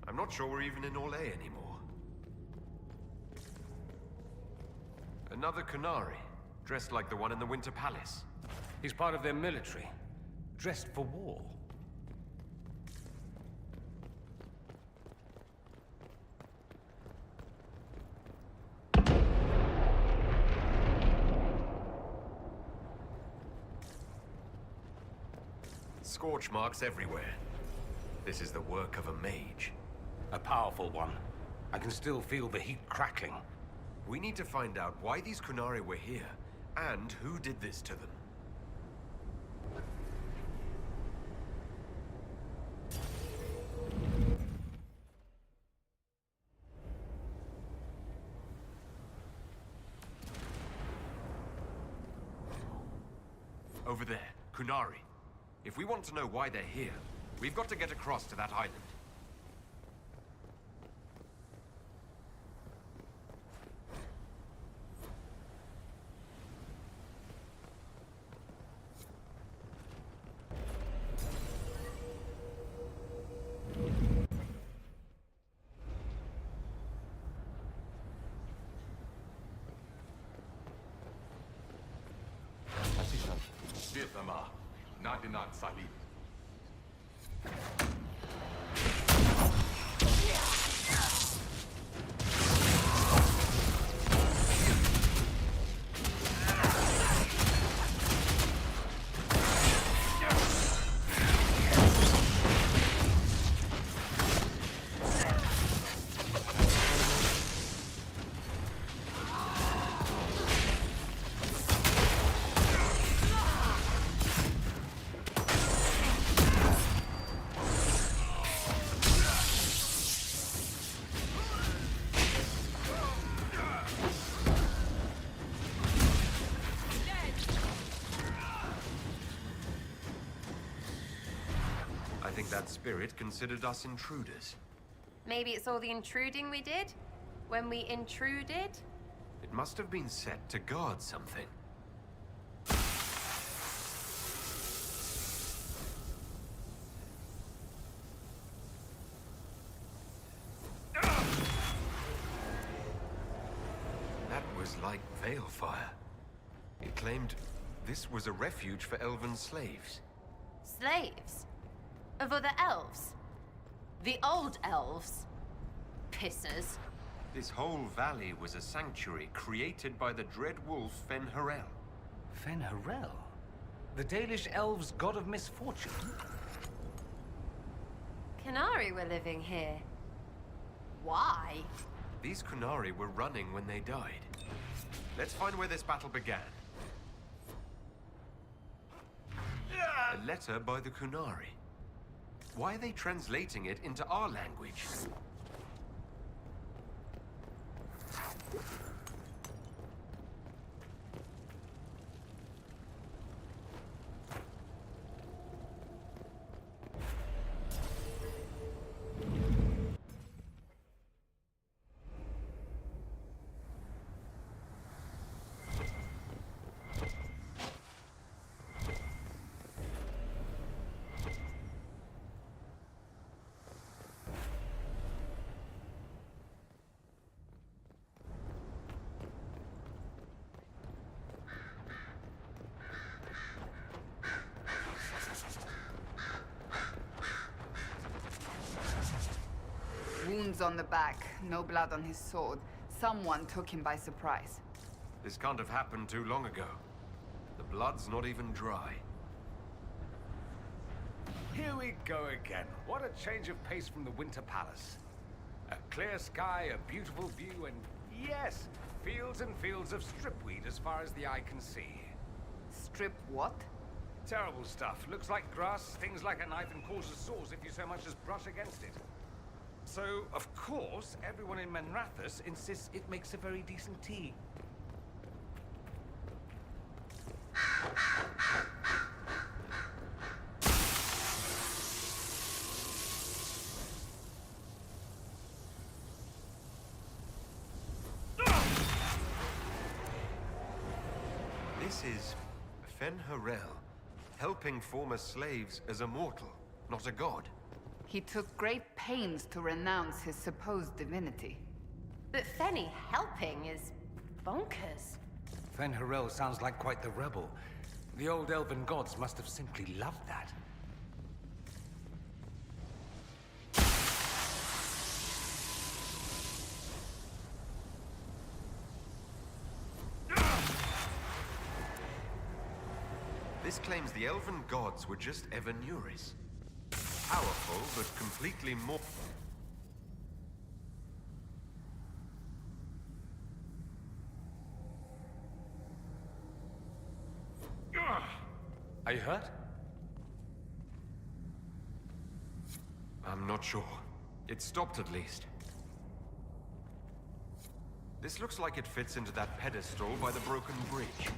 E: I'm not sure we're even in Orlais anymore. Another Canary, dressed like the one in the Winter Palace.
R: He's part of their military, dressed for war.
E: scorch marks everywhere. This is the work of a mage.
R: A powerful one. I can still feel the heat crackling.
E: We need to find out why these Kunari were here, and who did this to them. Over there, Kunari. If we want to know why they're here, we've got to get across to that island.
U: Vietnama, Nadinat Salib.
E: I think that spirit considered us intruders.
O: Maybe it's all the intruding we did? When we intruded?
E: It must have been set to guard something. That was like Veilfire. It claimed this was a refuge for elven slaves.
O: Slaves? Of other elves? The old elves? Pissers.
E: This whole valley was a sanctuary created by the dread wolf Fen-Harel.
R: Fen-Harel? The Dalish elves' god of misfortune?
O: Kunari were living here. Why?
E: These Kunari were running when they died. Let's find where this battle began. A letter by the Kunari. Why are they translating it into our language?
H: Wounds on the back, no blood on his sword. Someone took him by surprise.
E: This can't have happened too long ago. The blood's not even dry.
R: Here we go again. What a change of pace from the Winter Palace. A clear sky, a beautiful view, and yes, fields and fields of stripweed as far as the eye can see.
H: Strip what?
R: Terrible stuff. Looks like grass, stings like a knife, and causes sores if you so much as brush against it. So, of course, everyone in Menrathus insists it makes a very decent tea.
E: This is Fen-Harel, helping former slaves as a mortal, not a god.
H: He took great pains to renounce his supposed divinity.
O: But Fenny helping is bonkers.
R: Fen-Harel sounds like quite the rebel. The old elven gods must have simply loved that.
E: This claims the elven gods were just Evanuris. Powerful, but completely more...
R: Are you hurt?
E: I'm not sure. It stopped at least. This looks like it fits into that pedestal by the broken bridge.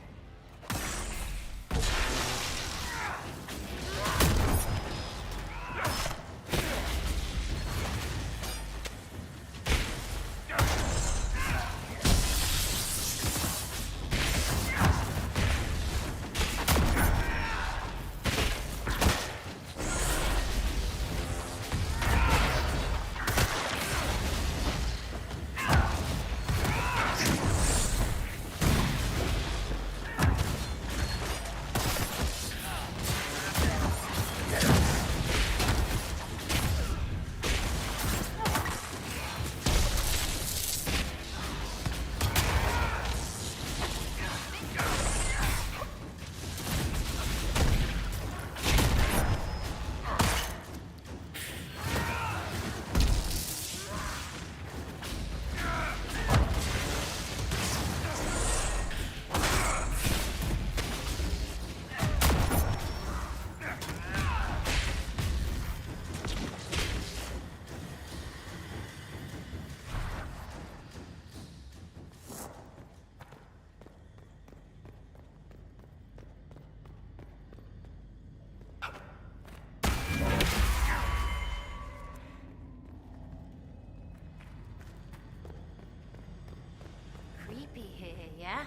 I: Creepy here, yeah?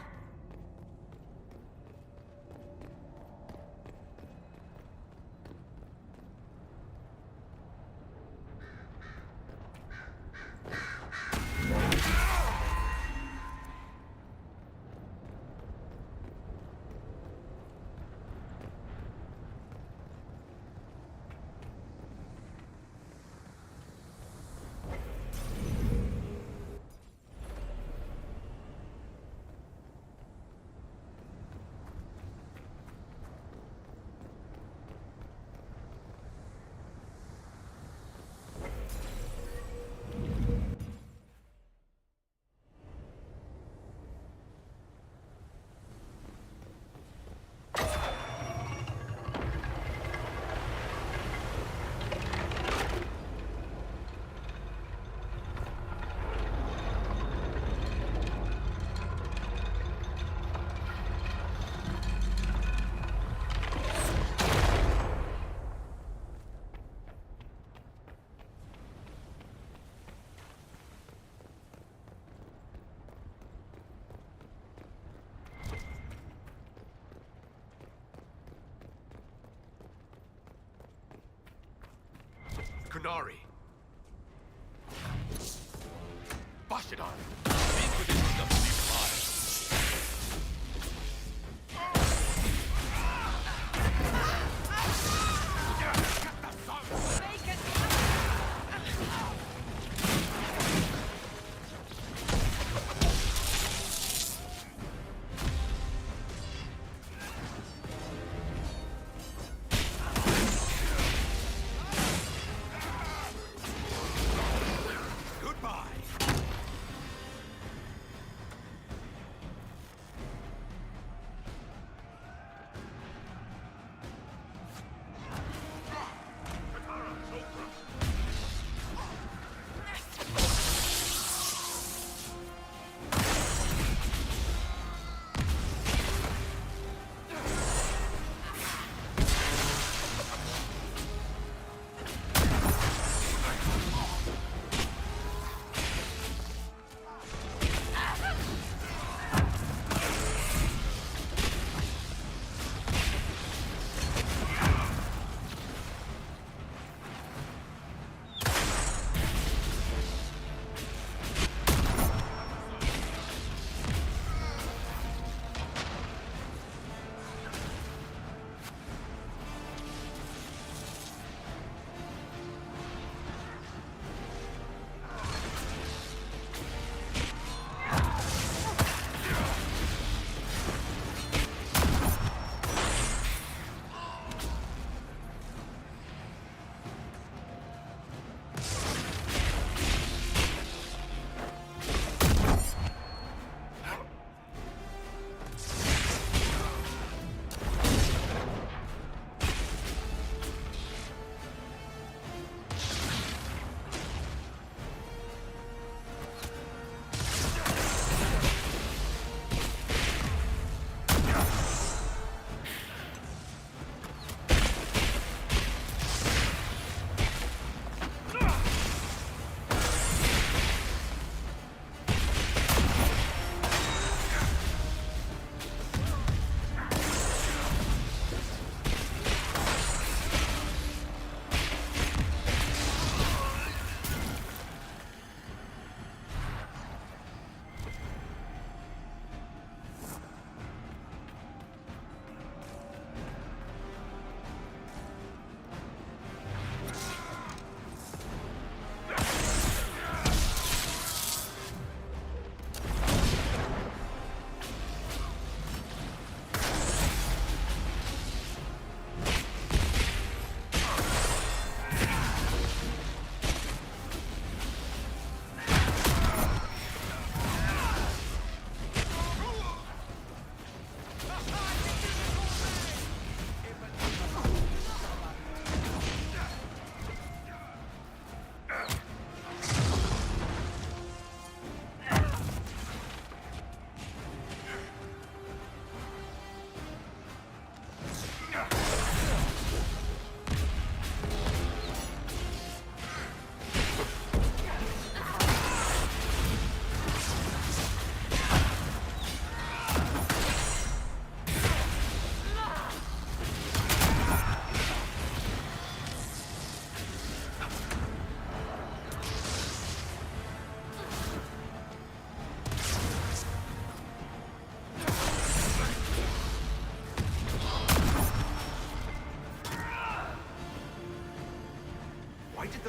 E: Kunari.
U: Bashidar. The Inquisition doesn't leave alive.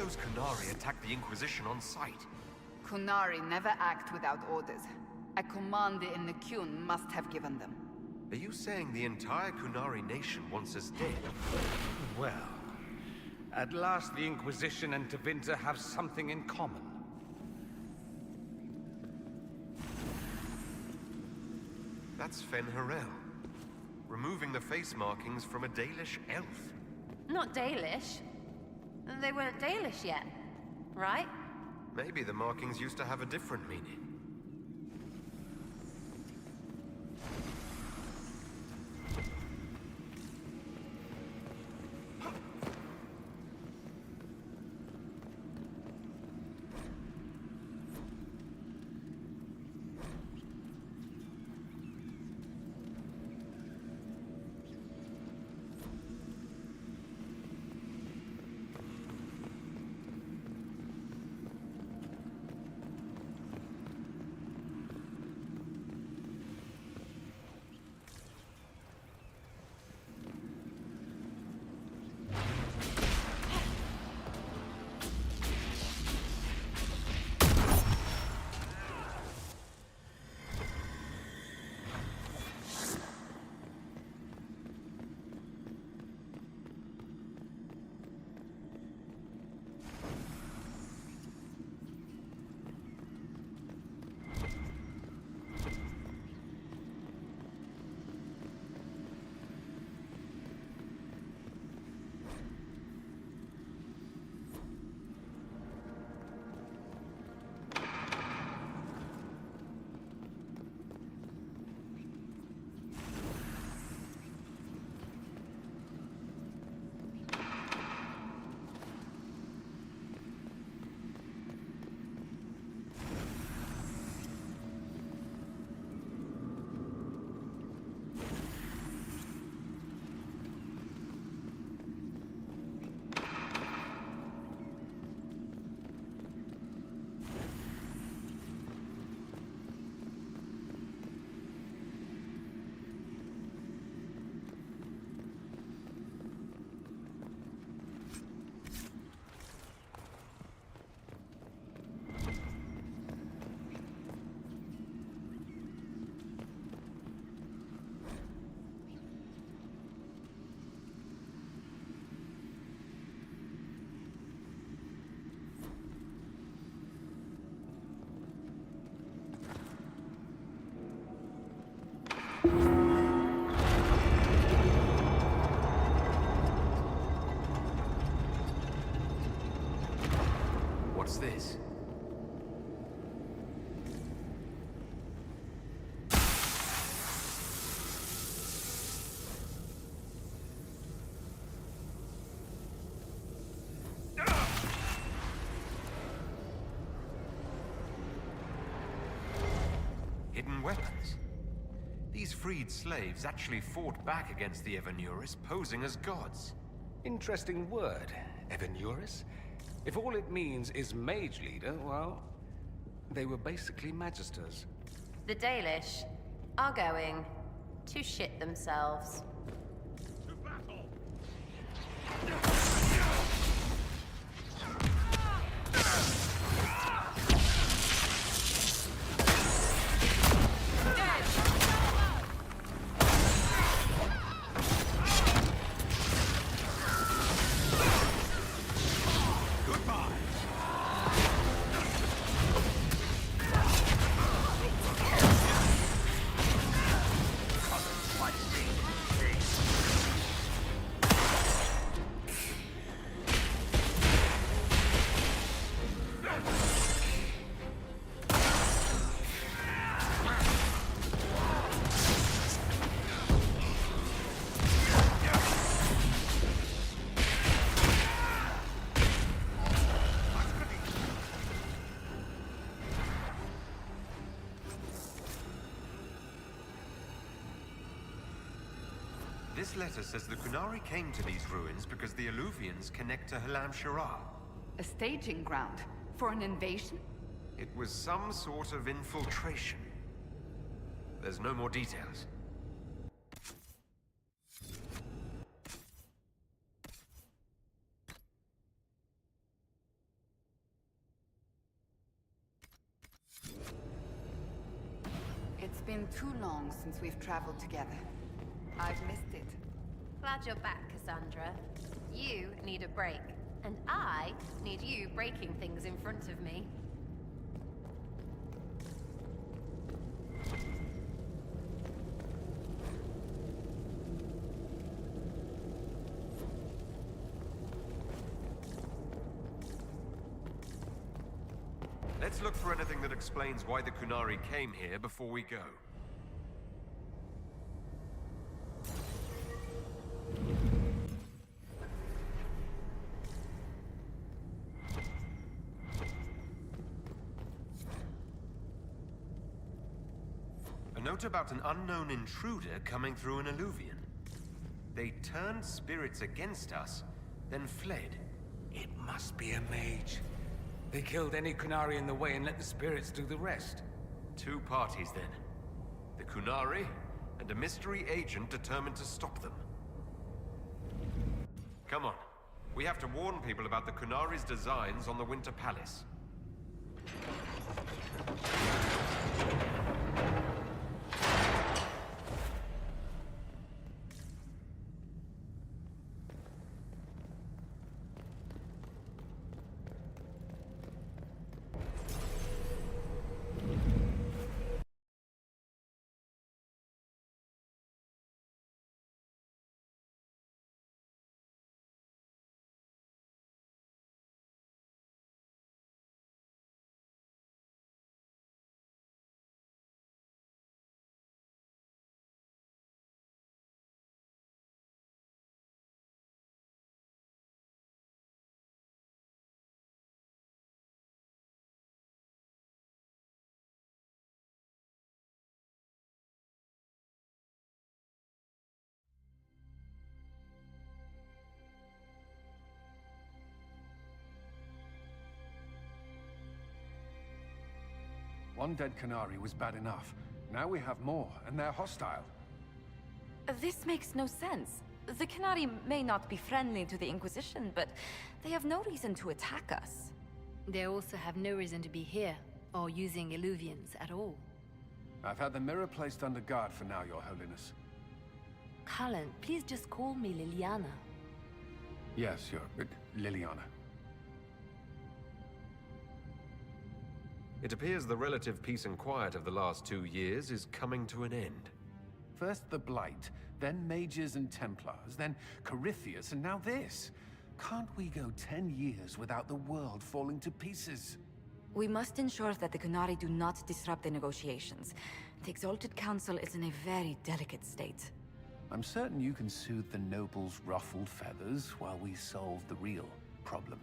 E: those Kunari attack the Inquisition on sight?
H: Kunari never act without orders. A commander in the Qun must have given them.
E: Are you saying the entire Kunari nation wants us dead?
R: Well, at last the Inquisition and Tevinter have something in common.
E: That's Fen Harel. Removing the face markings from a Dalish elf.
O: Not Dalish. They weren't Dalish yet, right?
E: Maybe the markings used to have a different meaning. What's this? Hidden weapons. These freed slaves actually fought back against the Evanuris, posing as gods.
R: Interesting word, Evanuris. If all it means is mage leader, well, they were basically magisters.
O: The Dalish are going to shit themselves.
E: This letter says the Kunari came to these ruins because the Alluvians connect to Halam Shara.
H: A staging ground for an invasion?
E: It was some sort of infiltration. There's no more details.
H: long since we've traveled together. I've missed it.
O: Glad you're back, Cassandra. You need a break, and I need you breaking things in front of me.
E: Let's look for anything that explains why the Kunari came here before we go. A note about an unknown intruder coming through an alluvion. They turned spirits against us, then fled.
R: It must be a mage. They killed any Kunari in the way and let the spirits do the rest.
E: Two parties, then. The Kunari, and a mystery agent determined to stop them. Come on. We have to warn people about the Kunari's designs on the Winter Palace.
C: One dead Kunari was bad enough. Now we have more, and they're hostile.
B: This makes no sense. The Kunari may not be friendly to the Inquisition, but they have no reason to attack us.
S: They also have no reason to be here, or using illuvians at all.
C: I've had the mirror placed under guard for now, Your Holiness.
S: Cullen, please just call me Liliana.
C: Yes, Liliana.
E: It appears the relative peace and quiet of the last 2 years is coming to an end.
C: First the Blight, then Mages and Templars, then Corypheus, and now this. Can't we go 10 years without the world falling to pieces?
B: We must ensure that the Kunari do not disrupt the negotiations. The Exalted Council is in a very delicate state.
C: I'm certain you can soothe the nobles' ruffled feathers while we solve the real problem.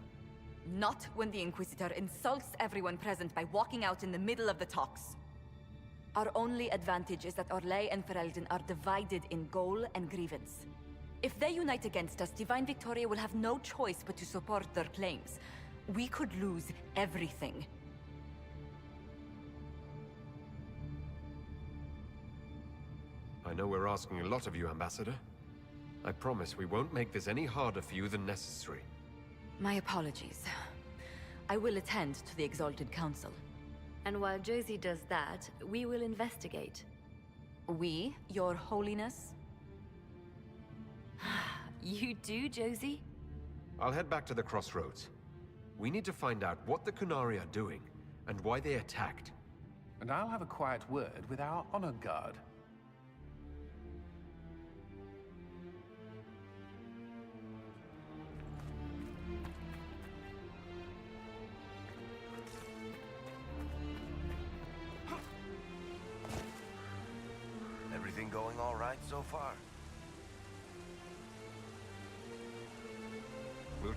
B: Not when the Inquisitor insults everyone present by walking out in the middle of the talks. Our only advantage is that Orlais and Ferelden are divided in goal and grievance. If they unite against us, Divine Victoria will have no choice but to support their claims. We could lose everything.
E: I know we're asking a lot of you, Ambassador. I promise we won't make this any harder for you than necessary.
B: My apologies. I will attend to the Exalted Council.
S: And while Josie does that, we will investigate.
B: We, Your Holiness?
S: You do, Josie?
E: I'll head back to the crossroads. We need to find out what the Kunari are doing, and why they attacked.
C: And I'll have a quiet word with our honor guard.
A: Everything going all right so far?
E: We'll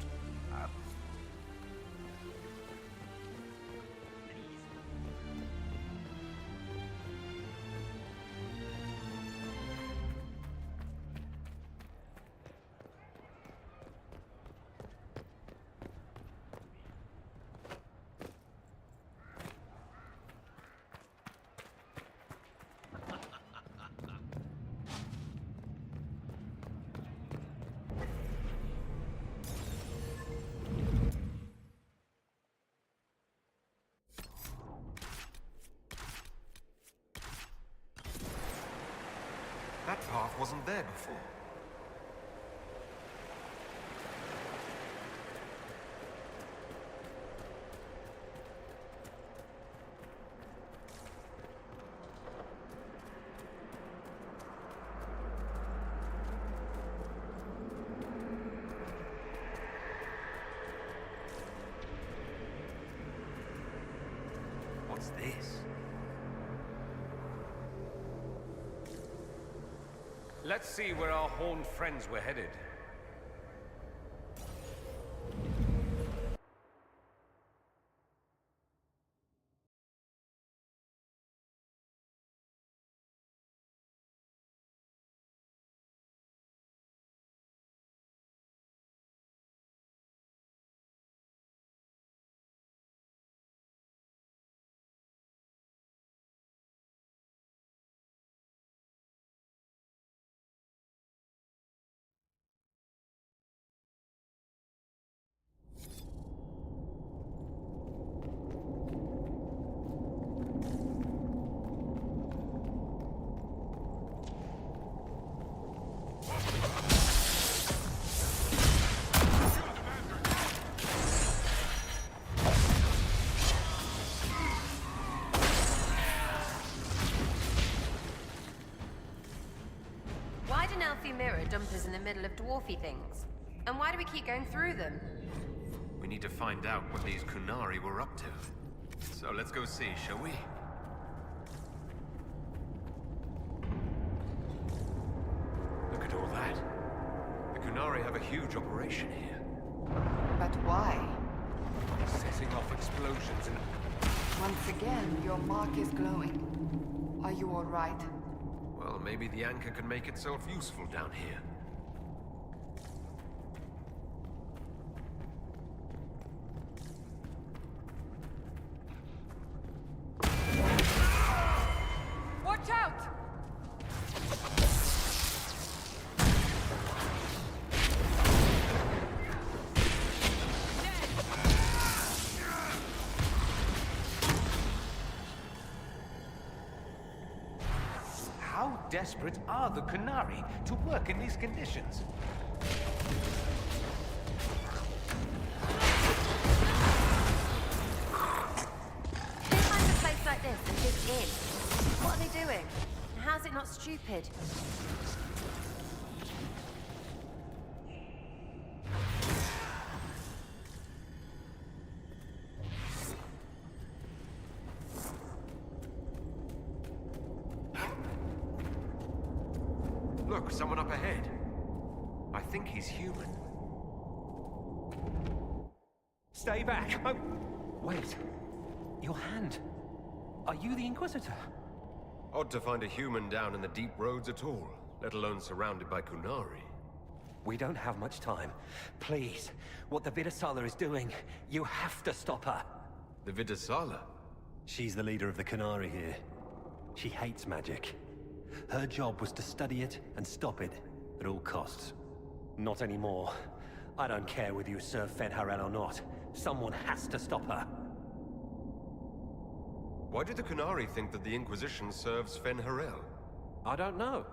E: That path wasn't there before.
A: What's this?
R: Let's see where our horned friends were headed.
O: Why do Nelfie mirror dump us in the middle of dwarfy things? And why do we keep going through them?
E: We need to find out what these Kunari were up to. So let's go see, shall we? Look at all that. The Kunari have a huge operation here.
H: But why?
R: Setting off explosions and...
H: Once again, your mark is glowing. Are you all right?
E: Well, maybe the anchor can make itself useful down here.
H: Watch out!
R: How desperate are the Kunari to work in these conditions?
O: Who finds a place like this and gives in? What are they doing? And how's it not stupid?
E: Look, someone up ahead. I think he's human.
G: Stay back! Oh, wait. Your hand. Are you the Inquisitor?
E: Odd to find a human down in the deep roads at all, let alone surrounded by Kunari.
G: We don't have much time. Please, what the Vidasala is doing, you have to stop her.
E: The Vidasala?
G: She's the leader of the Kunari here. She hates magic. Her job was to study it and stop it at all costs. Not anymore. I don't care whether you serve Fenharel or not. Someone has to stop her.
E: Why do the Kunari think that the Inquisition serves Fenharel?
G: I don't know.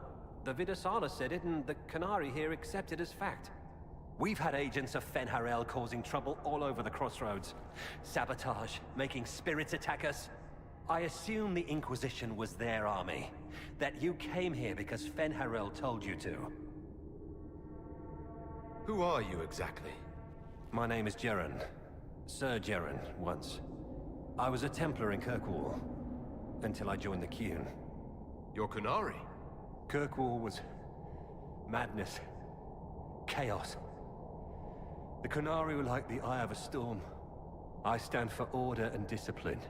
G: The Vidasala said it, and the Kunari here accept it as fact. We've had agents of Fenharel causing trouble all over the crossroads. Sabotage, making spirits attack us. I assume the Inquisition was their army. That you came here because Fenharel told you to.
E: Who are you exactly?
G: My name is Jeren. Sir Jeren, once. I was a Templar in Kirkwall, until I joined the Qun.
E: You're Kunari?
G: Kirkwall was... madness. Chaos. The Kunari were like the eye of a storm. I stand for order and discipline.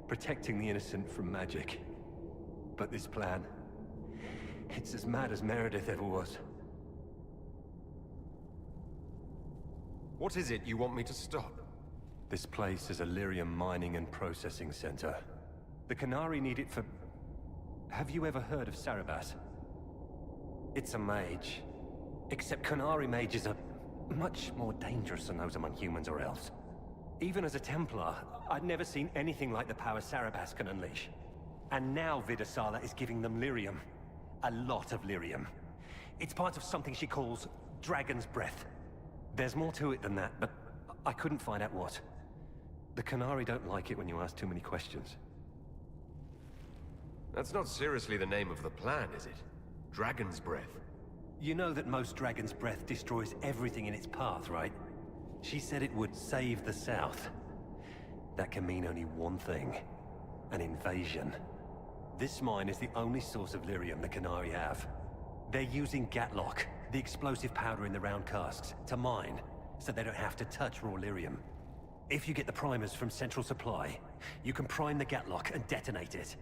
G: Protecting the innocent from magic. But this plan... it's as mad as Meredith ever was.
E: What is it you want me to stop?
G: This place is a lyrium mining and processing center. The Kunari need it for... Have you ever heard of Sarabas? It's a mage. Except Kunari mages are much more dangerous than those among humans or elves. Even as a Templar, I'd never seen anything like the power Sarabas can unleash. And now Vidasala is giving them lyrium. A lot of lyrium. It's part of something she calls Dragon's Breath. There's more to it than that, but I couldn't find out what. The Qunari don't like it when you ask too many questions.
E: That's not seriously the name of the plan, is it? Dragon's Breath.
G: You know that most Dragon's Breath destroys everything in its path, right? She said it would save the South. That can mean only one thing. An invasion. This mine is the only source of lyrium the Qunari have. They're using Gatlock, the explosive powder in the round casks, to mine, so they don't have to touch raw lyrium. If you get the primers from Central Supply, you can prime the Gatlock and detonate it.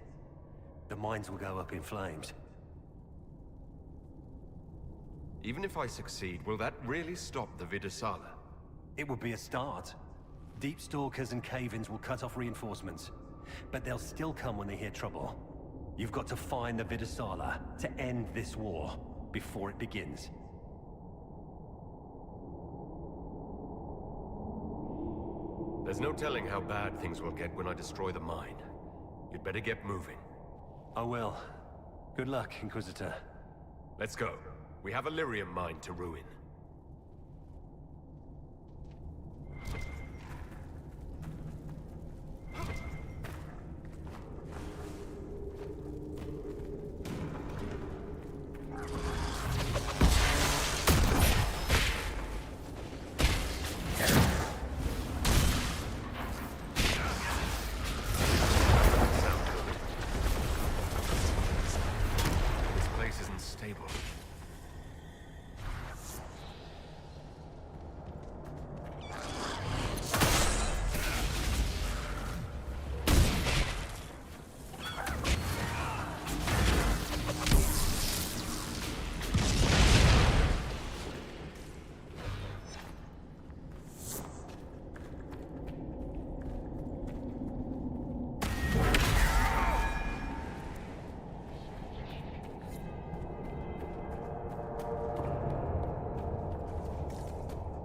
G: The mines will go up in flames.
E: Even if I succeed, will that really stop the Vidasala?
G: It would be a start. Deep Stalkers and Cave-ins will cut off reinforcements, but they'll still come when they hear trouble. You've got to find the Vidasala to end this war before it begins.
E: There's no telling how bad things will get when I destroy the mine. You'd better get moving.
G: I will. Good luck, Inquisitor.
E: Let's go. We have a lyrium mine to ruin.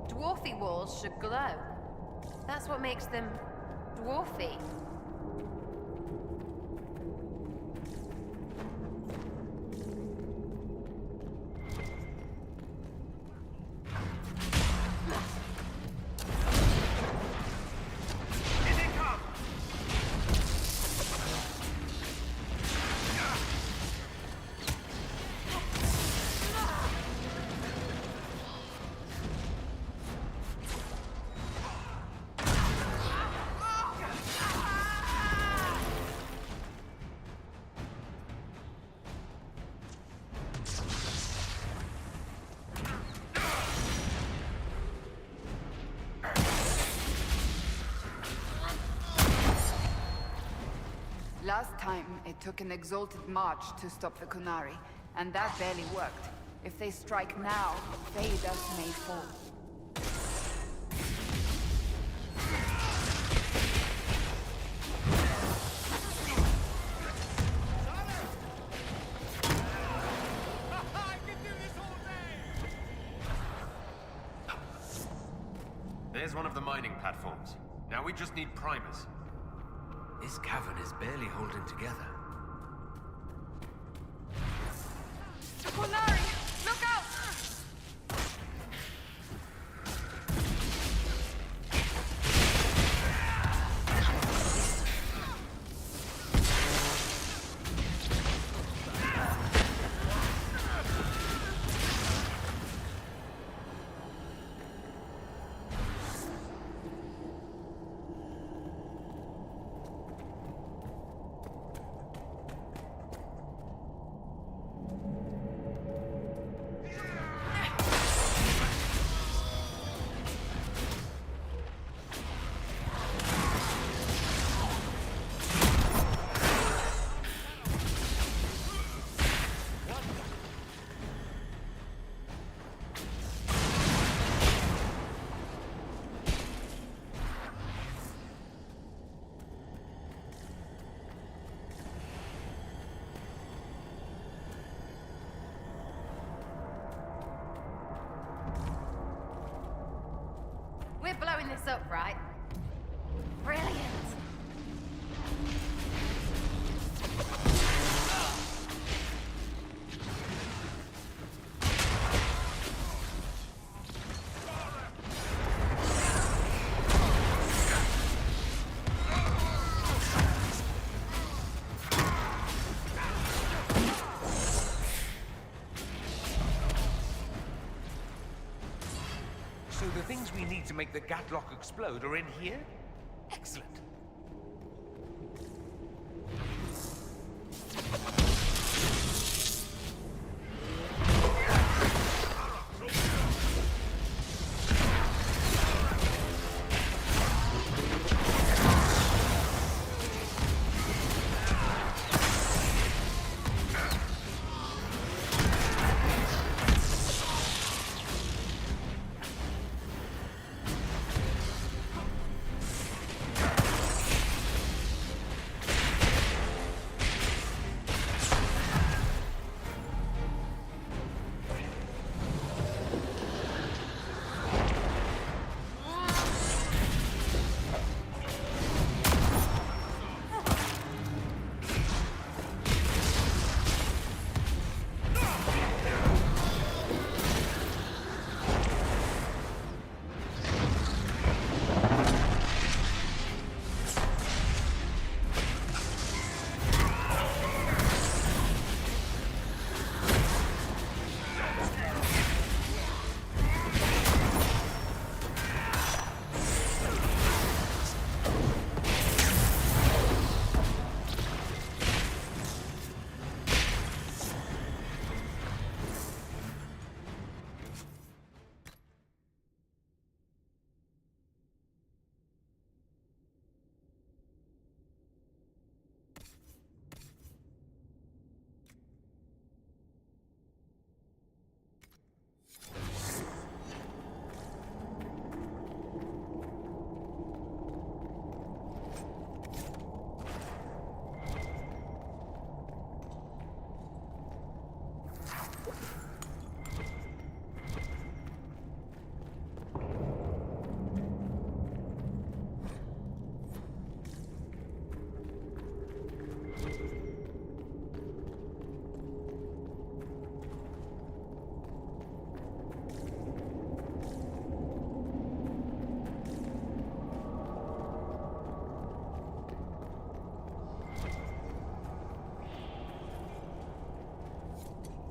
O: Dwarfy walls should glow. That's what makes them dwarfy.
H: Last time, it took an exalted march to stop the Qunari, and that barely worked. If they strike now, Vadas may fall.
E: There's one of the mining platforms. Now we just need primers. This cavern is barely holding together.
H: Qunari! Look out!
O: We're blowing this up, right? Brilliant.
R: the things we need to make the Gatlock explode are in here? Excellent.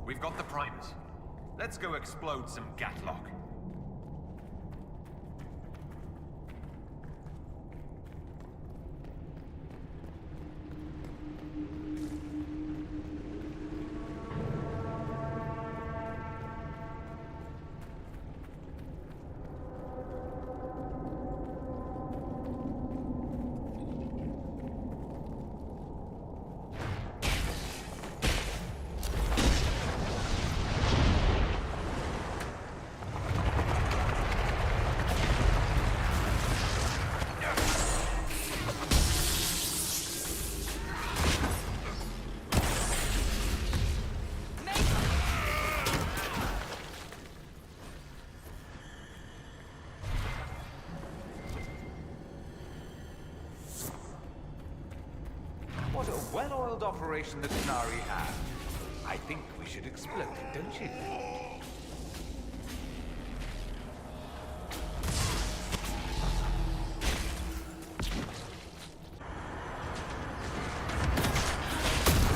R: We've got the primers. Let's go explode some Gatlock. What a well-oiled operation the Qunari have. I think we should explode it, don't you?